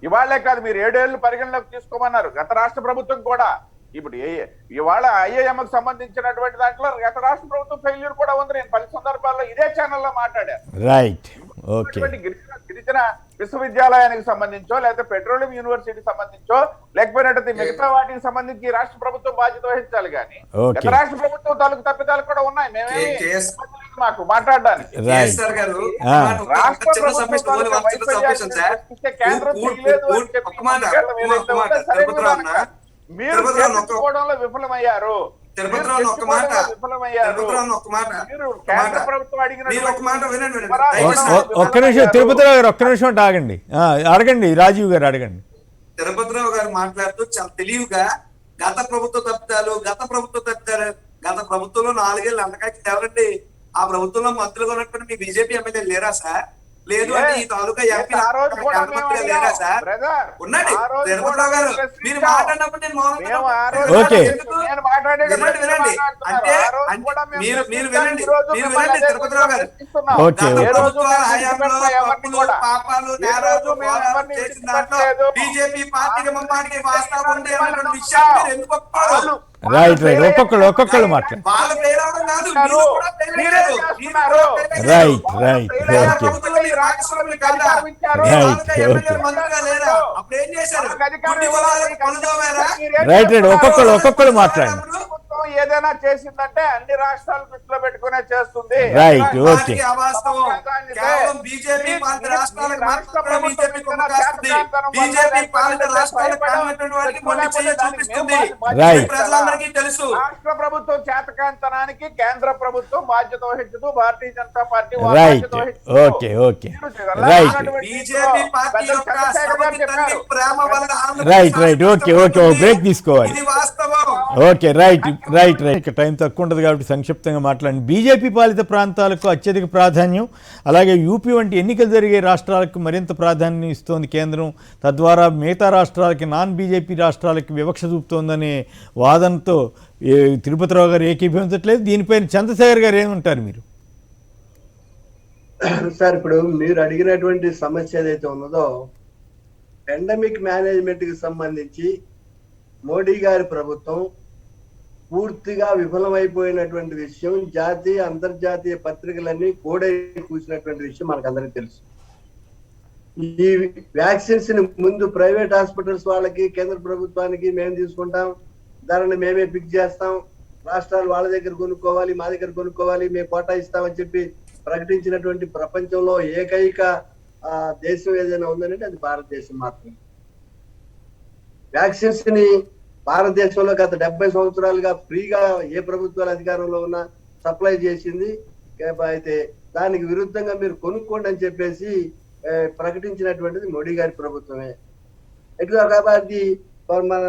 ఇవాళ్లే కాదు, మీరు 7 ఏళ్ళు పరిగణలోకి తీసుకోమన్నారు గత రాష్ట్ర ప్రభుత్వం కూడా. ఇప్పుడు ఇవాళ ఐఐఎంకు సంబంధించినటువంటి దాంట్లో గత రాష్ట్ర ప్రభుత్వం ఫెయిల్యూర్ కూడా ఉంది. నేను 10 సందర్భాల్లో ఇదే ఛానల్లో మాట్లాడాను. రైట్, గిరిజన విశ్వవిద్యాలయానికి సంబంధించో లేకపోతే పెట్రోలియం యూనివర్సిటీ సంబంధించో లేకపోయినట్టు మిగతా వాటికి సంబంధించి రాష్ట్ర ప్రభుత్వం బాధ్యత వహించాలి. కానీ గత రాష్ట్ర ప్రభుత్వం తాలూకు తప్పిదాలు కూడా ఉన్నాయి. మాకు మాట్లాడడానికి కేంద్రం మీరు విఫలమయ్యారు. ఒక్క నిమిషం తిరుపతిరావు గారు, ఒక్క నిమిషం ఆగండి, అడగండి, రాజీవ్ గారు అడగండి. తిరుపతిరావు గారు మాట్లాడుతూ చాలా తెలివిగా గత ప్రభుత్వంలో గత ప్రభుత్వంలో 4 ఏళ్ళు అంతకాకి ఎవరండి ఆ ప్రభుత్వంలో మంత్రులుగా ఉన్నటువంటి మీ బీజేపీ ఎమ్మెల్యే లేరా సార్? లేదు అంటే ఈ తాలూకా ఎంపీ లేరా సార్? ఉన్నది. తిరుపతిరావు గారు మీరు మాట్లాడినప్పుడు నేను మీరు వినండి తిరుపతిరావు గారు, పాపాలు నేరాలు చేసిన దాంట్లో బీజేపీ పార్టీకి మమ్మానికి వాస్తవం ఉంది అన్నటువంటి విషయాన్ని ఎందుకు ఒప్పుకోరు? రైట్ ఒక్కొక్కళ్ళు మాట్లాడు. రైట్ ఒక్కొక్కరు మాట్లాడండి. ప్రభుత్వం ఏదైనా చేసిందంటే అన్ని రాష్ట్రాలు దృష్టిలో పెట్టుకునే చేస్తుంది. Right, okay. అవాస్తవం. కేవలం బీజేపీ పాలిత రాష్ట్రాలకు మాత్రమే బీజేపీ కొమ్మకాస్తుంది. బీజేపీ పాలిత రాష్ట్రాలకు కానటువంటి వారికి మొండి చెయ్యి చూపిస్తుంది. రైట్. ప్రజలందరికీ తెలుసు. రాష్ట్ర ప్రభుత్వం చేతకాంతనానికి కేంద్ర ప్రభుత్వం బాధ్యత వహించదు, Bharatiya Janata party right, okay right BJP party యొక్క అస్తమిత తల్లి ప్రేమ వల్ల రైట్ ఓకే బ్రేక్ తీసుకోవాలి. ఇది వాస్తవం. ఓకే రైట్ టైం తక్కువ ఉంటుంది కాబట్టి సంక్షిప్తంగా మాట్లాడండి. బీజేపీ పాలిత ప్రాంతాలకు అత్యధిక ప్రాధాన్యం, అలాగే యూపీ వంటి ఎన్నికలు జరిగే రాష్ట్రాలకు మరింత ప్రాధాన్యం ఇస్తోంది కేంద్రం. తద్వారా మిగతా రాష్ట్రాలకి, నాన్ బీజేపీ రాష్ట్రాలకి వివక్ష చూపుతోందనే వాదనతో తిరుపతిరావు గారు ఏకీభవించట్లేదు. దీనిపైన చంద్రశేఖర్ గారు ఏమంటారు మీరు? సార్, ఇప్పుడు మీరు అడిగినటువంటి సమస్య ఏదైతే ఉన్నదో, పాండమిక్ మేనేజ్మెంట్ కి సంబంధించి మోడీ గారి ప్రభుత్వం పూర్తిగా విఫలమైపోయినటువంటి విషయం జాతీయ అంతర్జాతీయ పత్రికలన్నీ కోడై కూసినటువంటి విషయం మనకందరికీ తెలుసు. ఈ వ్యాక్సిన్స్ ని ముందు ప్రైవేట్ హాస్పిటల్స్ వాళ్ళకి, కేంద్ర ప్రభుత్వానికి మేము తీసుకుంటాం, ధరని మేమే పిక్ చేస్తాం, రాష్ట్రాలు వాళ్ళ దగ్గర కొనుక్కోవాలి, మా దగ్గర కొనుక్కోవాలి, మేము కోటా ఇస్తామని చెప్పి ప్రకటించినటువంటి ప్రపంచంలో ఏకైక దేశం ఏదైనా ఉందంటే అది భారతదేశం మాత్రమే. వ్యాక్సిన్స్ ని భారతదేశంలో గత 70 సంవత్సరాలుగా ఫ్రీగా ఏ ప్రభుత్వాలు అధికారంలో ఉన్నా సప్లై చేసింది. అయితే దానికి విరుద్ధంగా మీరు కొనుక్కోండి అని చెప్పేసి ప్రకటించినటువంటిది మోడీ గారి ప్రభుత్వమే. ఎట్లా కాబట్టి మన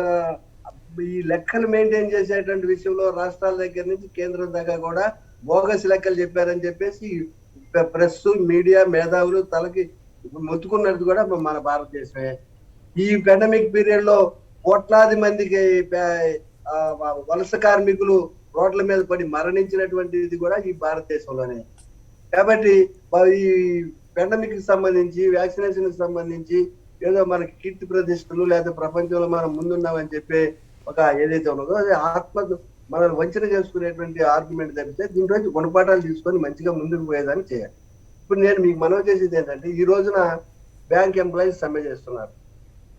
ఈ లెక్కలు మెయింటైన్ చేసేటువంటి విషయంలో రాష్ట్రాల దగ్గర నుంచి కేంద్రం దాకా కూడా బోగస్ లెక్కలు చెప్పారని చెప్పేసి ప్రెస్, మీడియా మేధావులు తలకి మొత్తుకున్నది కూడా మన భారతదేశమే. ఈ పాండమిక్ పీరియడ్ లో కోట్లాది మందికి వలస కార్మికులు రోడ్ల మీద పడి మరణించినటువంటిది కూడా ఈ భారతదేశంలోనే. కాబట్టి ఈ పాండమిక్ కి సంబంధించి, వ్యాక్సినేషన్ కి సంబంధించి ఏదో మనకి కీర్తి ప్రతిష్టలు లేదా ప్రపంచంలో మనం ముందున్నామని చెప్పే ఒక ఏదైతే ఉన్నదో అది మనల్ని వంచన చేసుకునేటువంటి ఆర్గ్యుమెంట్ తప్పితే దీంట్లో గుణపాఠాలు తీసుకొని మంచిగా ముందుకు పోయేదాన్ని చేయాలి. ఇప్పుడు నేను మీకు మనవి చేసేది ఏంటంటే, ఈ రోజున బ్యాంక్ ఎంప్లాయీస్ సమ్మె చేస్తున్నారు,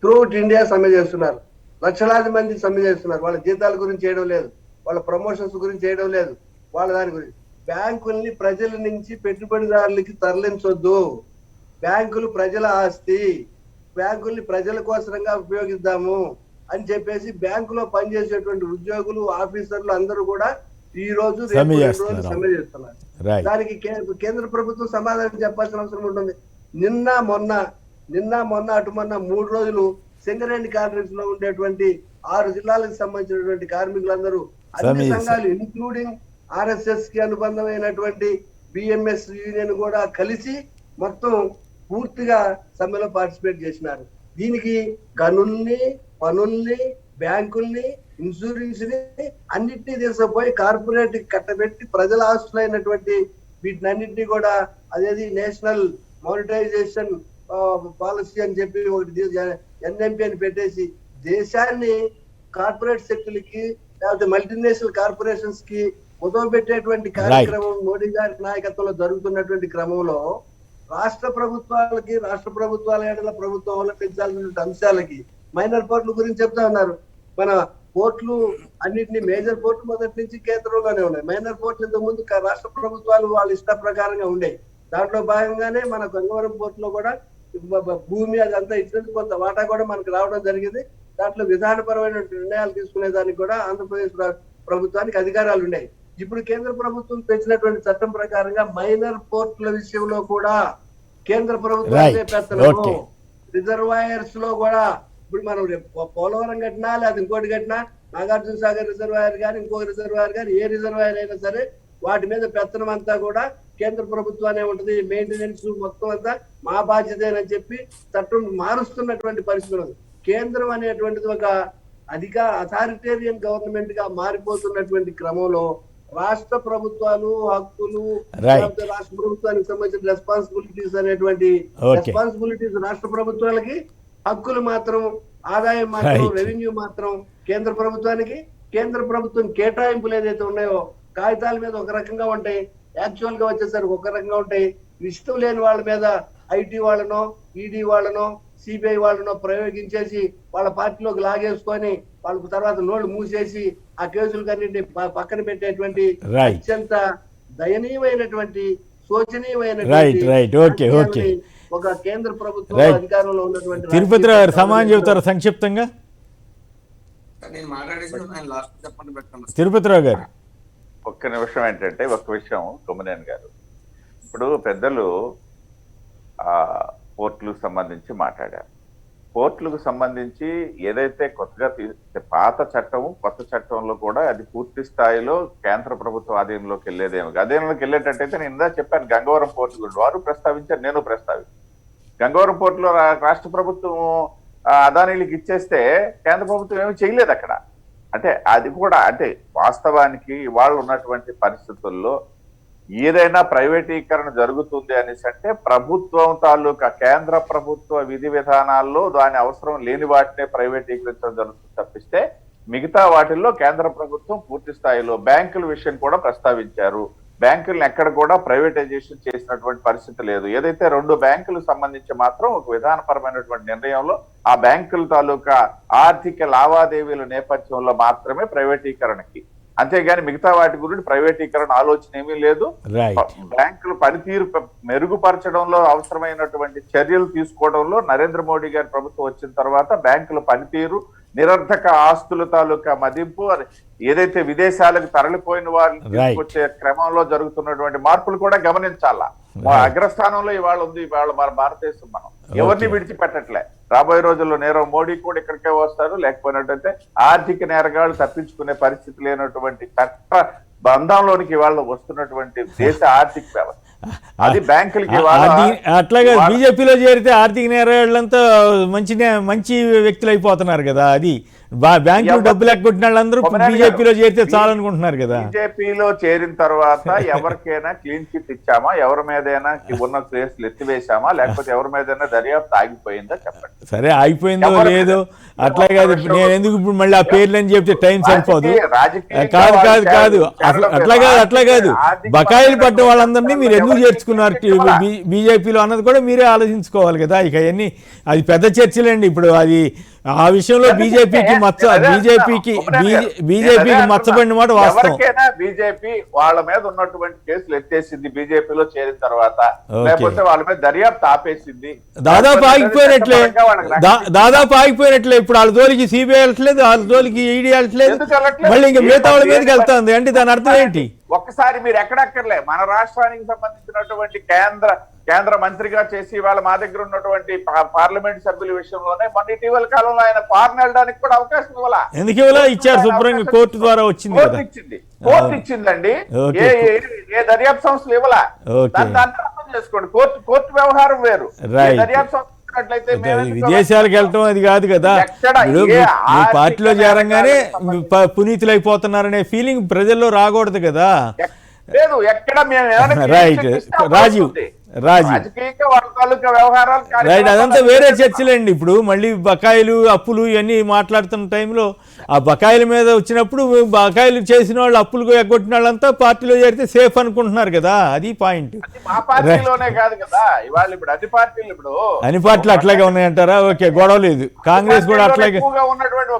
త్రూఅవుట్ ఇండియా సమ్మె చేస్తున్నారు, లక్షలాది మంది సమ్మె చేస్తున్నారు. వాళ్ళ జీతాల గురించి చేయడం లేదు, వాళ్ళ ప్రమోషన్స్ గురించి చేయడం లేదు, వాళ్ళ దాని గురించి. బ్యాంకుల్ని ప్రజల నుంచి పెట్టుబడిదారులకి తరలించొద్దు. బ్యాంకులు ప్రజల ఆస్తి, బ్యాంకుల్ని ప్రజల కోసంగా ఉపయోగిద్దాము అని చెప్పేసి బ్యాంకులో పనిచేసేటువంటి ఉద్యోగులు, ఆఫీసర్లు అందరూ కూడా ఈ రోజు సమ్మె చేస్తున్నారు. దానికి కేంద్ర ప్రభుత్వం సమాధానం చెప్పాల్సిన అవసరం ఉంటుంది. నిన్న మొన్న అటు మొన్న 3 రోజులు సింగరేణి కాంట్రాక్ట్స్ లో ఉండేటువంటి 6 జిల్లాలకు సంబంధించినటువంటి కార్మికులందరూ అన్ని సంఘాలు ఇంక్లూడింగ్ ఆర్ఎస్ఎస్ కి అనుబంధమైనటువంటి బిఎంఎస్ యూనియన్ కూడా కలిసి మొత్తం పూర్తిగా సమ్మెలో పార్టిసిపేట్ చేసినారు. దీనికి గనుల్ని, పనుల్ని, బ్యాంకుల్ని, ఇన్సూరెన్స్ ని అన్నింటినీ తీసుకుపోయి కార్పొరేట్ కట్టబెట్టి ప్రజల ఆస్తులైనటువంటి వీటిని అన్నింటినీ కూడా అదేది నేషనల్ మానిటైజేషన్ పాలసీ అని చెప్పి ఒకటి ఎన్ఎంపీ అని పెట్టేసి దేశాన్ని కార్పొరేట్ శక్తులకి లేకపోతే మల్టీనేషనల్ కార్పొరేషన్స్ కి పెట్టేటువంటి కార్యక్రమం మోడీ గారి నాయకత్వంలో జరుగుతున్నటువంటి క్రమంలో రాష్ట్ర ప్రభుత్వాల ఏడల ప్రభుత్వం అవలంబించాల్సినటువంటి అంశాలకి మైనర్ పోర్టుల గురించి చెప్తా ఉన్నారు. మన పోర్టులు అన్నింటినీ మేజర్ పోర్టులు మొదటి నుంచి కేంద్రంలోనే ఉన్నాయి. మైనర్ పోర్టులు ఇంతకు ముందు రాష్ట్ర ప్రభుత్వాలు వాళ్ళ ఇష్ట ప్రకారంగా ఉండేవి. దాంట్లో భాగంగానే మన గంగవరం పోర్టులో కూడా భూమి అదంతా ఇచ్చినందుకు కొంత వాటా కూడా మనకు రావడం జరిగింది. దాంట్లో విధానపరమైన నిర్ణయాలు తీసుకునేదానికి కూడా ఆంధ్రప్రదేశ్ ప్రభుత్వానికి అధికారాలు ఉన్నాయి. ఇప్పుడు కేంద్ర ప్రభుత్వం తెచ్చినటువంటి చట్టం ప్రకారంగా మైనర్ పోర్టుల విషయంలో కూడా కేంద్ర ప్రభుత్వం రిజర్వాయర్స్ లో కూడా ఇప్పుడు మనం పోలవరం కట్టినా లేదా ఇంకోటి కట్టినా, నాగార్జున సాగర్ రిజర్వాయర్ కానీ ఇంకొక రిజర్వాయర్ కానీ ఏ రిజర్వాయర్ అయినా సరే వాటి మీద పెత్తనం అంతా కూడా కేంద్ర ప్రభుత్వానే ఉంటుంది. మెయింటెనెన్స్ మొత్తం అంతా మా బాధ్యతేనని చెప్పి చట్టం మారుస్తున్నటువంటి పరిస్థితులు. కేంద్రం అనేటువంటిది ఒక అథారిటేరియన్ గవర్నమెంట్ గా మారిపోతున్నటువంటి క్రమంలో రాష్ట్ర ప్రభుత్వాలు హక్కులు, రాష్ట్ర ప్రభుత్వానికి సంబంధించిన రెస్పాన్సిబిలిటీస్ అనేటువంటి రెస్పాన్సిబిలిటీస్ రాష్ట్ర ప్రభుత్వాలకి, హక్కులు మాత్రం ఆదాయం మాత్రం రెవెన్యూ మాత్రం కేంద్ర ప్రభుత్వానికి. కేంద్ర ప్రభుత్వం కేటాయింపులు ఏదైతే ఉన్నాయో కాగితాల మీద ఒక రకంగా ఉంటాయి, యాక్చువల్ గా వచ్చేసరికి ఒక రకంగా ఉంటాయి. ఇష్టం లేని వాళ్ళ మీద ఐటీ వాళ్ళనో, ఈడీ వాళ్ళనో, సిబిఐ వాళ్ళను ప్రయోగించేసి వాళ్ళ పార్టీలోకి లాగేసుకొని వాళ్ళకు తర్వాత నోళ్ళు మూసేసి ఆ కేసులకన్నింటినీ పక్కన పెట్టేటువంటి Right. అత్యంత దయనీయమైనటువంటి Right. Okay. ఒక కేంద్ర ప్రభుత్వం Right. అధికారంలో ఉన్నటువంటి తిరుపతిరావు గారు సమానం చెబుతారు సంక్షిప్తంగా. నేను మాట్లాడేసి ఆయన లాస్ట్ చెప్పండి పెట్టండి. తిరుపతిరావు గారు ఒక్క నిమిషం ఏంటంటే ఒక్క విషయం కొమ్మనేని గారు, ఇప్పుడు పెద్దలు పోర్టులకు సంబంధించి మాట్లాడారు. పోర్టులకు సంబంధించి ఏదైతే కొత్తగా పాత చట్టము కొత్త చట్టంలో కూడా అది పూర్తి స్థాయిలో కేంద్ర ప్రభుత్వ ఆధీనంలోకి వెళ్ళేదేమో. ఆధీనంలోకి వెళ్ళేటట్టయితే నేను ఇందా చెప్పాను, గంగవరం పోర్టు గురించి వారు ప్రస్తావించారు, నేను ప్రస్తావించాను. గంగవరం పోర్టులో రాష్ట్ర ప్రభుత్వం అదానీలకు ఇచ్చేస్తే కేంద్ర ప్రభుత్వం ఏమీ చేయలేదు అక్కడ. అంటే అది కూడా అంటే వాస్తవానికి వాళ్ళు ఉన్నటువంటి పరిస్థితుల్లో ఏదైనా ప్రైవేటీకరణ జరుగుతుంది అనేసి అంటే ప్రభుత్వం తాలూకా కేంద్ర ప్రభుత్వ విధి విధానాల్లో దాని అవసరం లేని వాటినే ప్రైవేటీకరించడం జరుగుతుంది తప్పిస్తే మిగతా వాటిల్లో కేంద్ర ప్రభుత్వం పూర్తి స్థాయిలో బ్యాంకుల విషయం కూడా ప్రస్తావించారు. బ్యాంకులను ఎక్కడ కూడా ప్రైవేటైజేషన్ చేసినటువంటి పరిస్థితి లేదు. ఏదైతే 2 బ్యాంకులకు సంబంధించి మాత్రం ఒక విధానపరమైనటువంటి నిర్ణయంలో ఆ బ్యాంకుల తాలూకా ఆర్థిక లావాదేవీల నేపథ్యంలో మాత్రమే ప్రైవేటీకరణకి, అంతేగాని మిగతా వాటి గురించి ప్రైవేటీకరణ ఆలోచన ఏమీ లేదు. బ్యాంకుల పనితీరు మెరుగుపరచడంలో అవసరమైనటువంటి చర్యలు తీసుకోవడంలో నరేంద్ర మోడీ గారి ప్రభుత్వం వచ్చిన తర్వాత బ్యాంకుల పనితీరు, నిరర్ధక ఆస్తుల తాలూకా మదింపు, ఏదైతే విదేశాలకు తరలిపోయిన వారిని తీసుకొచ్చే క్రమంలో జరుగుతున్నటువంటి మార్పులు కూడా గమనించాలా. అగ్రస్థానంలో ఇవాళ ఉంది ఇవాళ మన భారతదేశం. మనం ఎవరిని విడిచిపెట్టట్లే. రాబోయే రోజుల్లో నీరవ్ మోడీ కూడా ఇక్కడికే వస్తారు. లేకపోయినట్టయితే ఆర్థిక నేరగాళ్లు తప్పించుకునే పరిస్థితి లేనటువంటి చట్ట బంధంలోనికి ఇవాళ వస్తున్నటువంటి దేశ ఆర్థిక వ్యవస్థ అది బ్యాంకులకి అట్లాగా బీజేపీలో చేరితే ఆర్థిక నేరగాళ్ళంతా మంచి వ్యక్తులు అయిపోతున్నారు కదా. అది బ్యాంకులో డబ్బులు ఎక్కొట్టిన వాళ్ళందరూ బీజేపీలో చేరితే చాలనుకుంటున్నారు కదా. బీజేపీలో చేరిన తర్వాత ఎవరికైనా క్లీన్ చిట్ ఇచ్చామా, ఎవరి మీదైనా ఉన్న కేసులు ఎత్తివేశామా, లేకపోతే ఎవరి మీదైనా దర్యాప్తు ఆగిపోయిందా చెప్పండి. సరే ఆగిపోయిందో లేదో అట్లా కాదు. నేను ఎందుకు ఇప్పుడు మళ్ళీ ఆ పేర్లు అని చెప్తే టైం సరిపోదు. కాదు అట్లా కాదు బకాయిలు పడ్డ వాళ్ళందరినీ మీరు ఎందుకు చేర్చుకున్నారు బీజేపీలో అన్నది కూడా మీరే ఆలోచించుకోవాలి కదా. ఇక అవన్నీ అది పెద్ద చర్చలేండి. ఇప్పుడు అది ఆ విషయంలో బీజేపీకి మచ్చబడిన మాట వాస్తవం. బీజేపీ వాళ్ళ మీద ఉన్నటువంటి కేసులు ఎత్తేసింది బీజేపీలో చేరిన తర్వాత, లేకపోతే వాళ్ళ మీద దర్యాప్తు ఆపేసింది. దాదాపు ఆగిపోయినట్లే. ఇప్పుడు వాళ్ళ జోలికి సిబిఐ వెళ్ళట్లేదు, వాళ్ళ జోలికి ఈడీ వెళ్ళట్లేదు, మళ్ళీ ఇంకా మిగతా వాళ్ళ మీదకి వెళ్తుంది. అంటే దాని అర్థం ఏంటి? ఒక్కసారి మీరు ఎక్కడక్కర్లే మన రాష్ట్రానికి సంబంధించినటువంటి కేంద్ర మంత్రిగా చేసి వాళ్ళ మా దగ్గర ఉన్నటువంటి పార్లమెంట్ సభ్యుల విషయంలోనే మొన్న ఇటీవల కాలంలో ఆయన ఫారెన్ వెళ్ళడానికి కూడా అవకాశం ఇవ్వాలా. ఎందుకు ఇవ్వాలా? ఇచ్చారు, సుప్రీం కోర్టు ద్వారా వచ్చింది. కోర్టు ఇచ్చిందండి. ఏ దర్యాప్తు సంస్థలు ఇవ్వాలా? దాన్ని అర్థం చేసుకోండి. కోర్టు వ్యవహారం వేరు, దర్యాప్తు సంస్థ విదేశాలకు వెళ్ళటం అది కాదు కదా. మీ పార్టీలో చేరంగానే పునీతులు అయిపోతున్నారనే ఫీలింగ్ ప్రజల్లో రాకూడదు కదా. రైట్ రాజీవ్ రైట్ అదంతా వేరే చర్చలేండి. ఇప్పుడు మళ్ళీ బకాయిలు అప్పులు ఇవన్నీ మాట్లాడుతున్న టైంలో ఆ బకాయిల మీద వచ్చినప్పుడు బకాయిలు చేసిన వాళ్ళు అప్పులు ఎగ్గొట్టిన వాళ్ళంతా పార్టీలో చేరితే సేఫ్ అనుకుంటున్నారు కదా. అది పాయింట్. అన్ని పార్టీలు అట్లాగే ఉన్నాయంటారా? ఓకే, గొడవ లేదు. కాంగ్రెస్ కూడా అట్లాగే,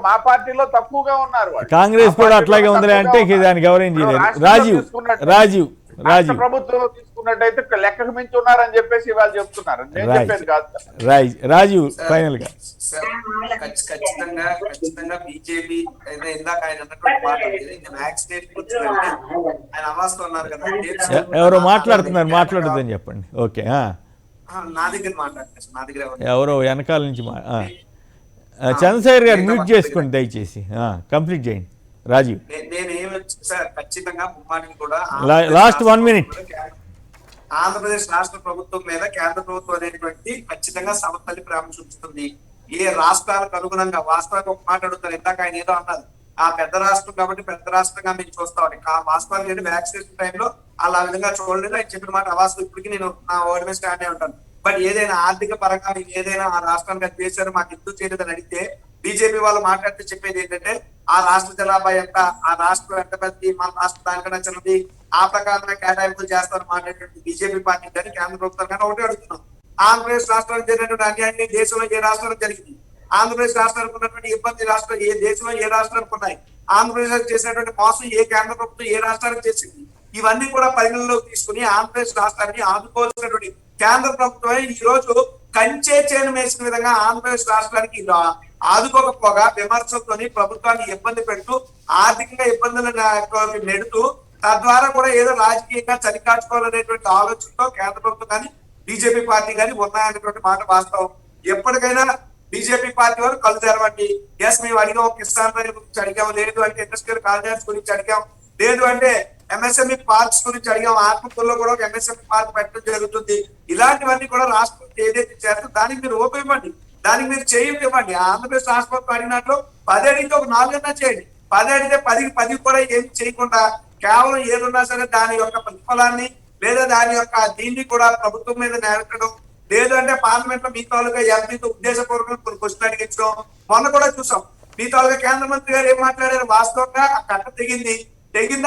మా పార్టీలో తక్కువగా ఉన్నారు. కాంగ్రెస్ కూడా అట్లాగే ఉందిలే అంటే దానికి ఎవరేం చేయలేరు. రాజీవ్ ప్రభుత్వంలో తీసుకున్నట్టయితే లెక్కకు మించి ఉన్నారని చెప్పేసి వాళ్ళు చెప్తున్నారు. రాజీవ్ ఫైనల్ గా ఖచ్చితంగా బీజేపీ ఇందాక ఆయన అన్నటువంటి మాట ఆయన అవాస్తో ఉన్నారు కదా. ఎవరో మాట్లాడుతుందని చెప్పండి. ఓకే, నా దగ్గర మాట్లాడుతున్నారు. నా దగ్గర ఎవరో వెనకాల నుంచి చంద్రశేఖర్ గారు మ్యూట్ చేసుకోండి దయచేసి. కంప్లీట్ చేయండి రాజీవ్. సార్ ఖచ్చితంగా ముమ్మాటికి కూడా లాస్ట్ 1 minute ఆంధ్రప్రదేశ్ రాష్ట్ర ప్రభుత్వం మీద కేంద్ర ప్రభుత్వం అనేటువంటి ఖచ్చితంగా సమతల్లి ప్రేమ చూపిస్తుంది. ఏ రాష్ట్రాలకు అనుగుణంగా వాస్తవానికి ఒక మాట అడుగుతారు. ఇందాక ఆయన ఏదో అన్నారు, ఆ పెద్ద రాష్ట్రం కాబట్టి పెద్ద రాష్ట్రంగా మేము చూస్తామని. వాస్తవానికి వ్యాక్సినేషన్ టైంలో అలా విధంగా చూడలేదు. ఆయన చెప్పిన మాట అవాస్తవం. ఇప్పటికీ నేను నా వర్డ్ మీద స్టాండ్ అయి ఉంటాను. బట్ ఏదైనా ఆర్థిక పరంగా మీకు ఏదైనా ఆ రాష్ట్రానికి అది చేశారు మాకు ఎందుకు చేయలేదని అడిగితే బీజేపీ వాళ్ళు మాట్లాడితే చెప్పేది ఏంటంటే ఆ రాష్ట్ర జనాభా ఎంత, ఆ రాష్ట్రం ఎంత పెద్దది, మన రాష్ట్రం దానికన్నా చిన్నది, ఆ ప్రకారంగా కేటాయింపులు చేస్తారు మాట్లాడేటువంటి బీజేపీ పార్టీ కానీ కేంద్ర ప్రభుత్వం కానీ ఒకటే అడుగుతున్నాం. ఆంధ్రప్రదేశ్ రాష్ట్రానికి జరిగినటువంటి అన్యాయాన్ని దేశంలో ఏ రాష్ట్రానికి జరిగింది, ఆంధ్రప్రదేశ్ రాష్ట్రానికి ఉన్నటువంటి ఇబ్బంది రాష్ట్రం ఏ దేశంలో ఏ రాష్ట్రానికి ఉన్నాయి, ఆంధ్రప్రదేశ్ చేసినటువంటి మోసం ఏ కేంద్ర ప్రభుత్వం ఏ రాష్ట్రానికి చేసింది, ఇవన్నీ కూడా పరిగణలోకి తీసుకుని ఆంధ్రప్రదేశ్ రాష్ట్రాన్ని ఆదుకోవాల్సినటువంటి కేంద్ర ప్రభుత్వమే ఈ రోజు కంచే చేను వేసిన విధంగా ఆంధ్రప్రదేశ్ రాష్ట్రానికి ఆదుకోకపోగా విమర్శలతోని ప్రభుత్వాన్ని ఇబ్బంది పెడుతూ ఆర్థికంగా ఇబ్బందులు నెడుతూ తద్వారా కూడా ఏదో రాజకీయంగా చలికాచుకోవాలనేటువంటి ఆలోచనతో కేంద్ర ప్రభుత్వం కానీ బీజేపీ పార్టీ కానీ ఉన్నాయనేటువంటి మాట వాస్తవం. ఎప్పటికైనా బీజేపీ పార్టీ వారు కళ్ళు తెరవండి. ఎస్ మేము అడిగాం, కిసాన్ రైలు గురించి అడిగాం, లేదు అంటే ఇండస్ట్రియల్ కారిడార్స్ గురించి అడిగాం, లేదు అంటే ఎంఎస్ఎంఈ పార్క్స్ గురించి అడిగాం, ఆత్మకూరులో కూడా ఒక ఎంఎస్ఎంఈ పార్క్ పెట్టడం జరుగుతుంది. ఇలాంటివన్నీ కూడా రాష్ట్రం ఏదైతే చేస్తుందో దానికి మీరు ఓపెన్ ఇవ్వండి, దానికి మీరు ఇవ్వండి. ఆంధ్రప్రదేశ్ రాష్ట్ర ప్రభుత్వం అడిగినట్లు 10 అడిగితే ఒక 4 అన్నా చేయండి. 10 అడిగితే 10కి 10 కూడా ఏం చేయకుండా కేవలం ఏదున్నా సరే దాని యొక్క ప్రతిఫలాన్ని లేదా దాని యొక్క దీన్ని కూడా ప్రభుత్వం మీద నేర్పడం, లేదు అంటే పార్లమెంట్ లో మీ తాలూకా ఎంపీతో ఉద్దేశపూర్వకంగా కొన్ని క్వశ్చన్ అడిగించడం. మొన్న కూడా చూసాం మీ తాలూకా కేంద్ర మంత్రి గారు ఏం మాట్లాడారు, వాస్తవంగా ఆ కట్ట తెగిన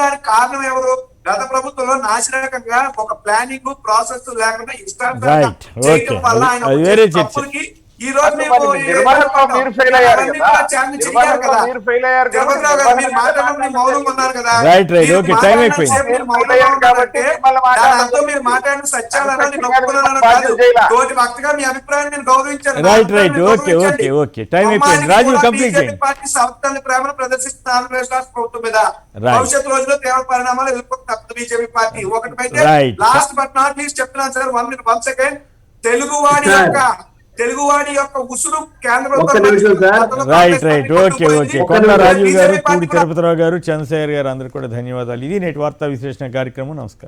దానికి కారణం ఎవరు? గత ప్రభుత్వంలో నాశనకంగా ఒక ప్లానింగ్ ప్రాసెస్ లేకుండా ఇష్టానుసారంగా చేయడం వల్ల ఆయన తప్పులకి ఈ రోజు మీరు ఫెయిల్ అయ్యారు కదా. జగన్రావు గారు మీరు మాట్లాడడం మౌనంగా ఉన్నారు కదా, దాంతో మీరు మాట్లాడిన సత్యాలని నొప్పుకున్నాను కాదు, తోటి భక్తిగా మీ అభిప్రాయాన్ని నేను గౌరవించాను. బీజేపీ పార్టీ సవత్తాన్ని ప్రేమను ప్రదర్శిస్తున్న ఆంధ్రప్రదేశ్ రాష్ట్ర ప్రభుత్వం మీద భవిష్యత్ రోజుల్లో తీవ్ర పరిణామాలు ఎదుర్కొంది తప్పదు బీజేపీ పార్టీ. ఒకటి లాస్ట్ బట్ నాట్ లీస్ట్ చెప్తున్నాను సార్, 1 సెకండ్. తెలుగువాడి యొక్క ఉసురు కేంద్ర కొండ రాజీవ్ గారు, పూడి తిరుపతిరావు గారు, చంద్రశేఖర్ గారు అందరూ కూడా ధన్యవాదాలు. ఇది నేటి వార్తా విశ్లేషణ కార్యక్రమం. నమస్కారం.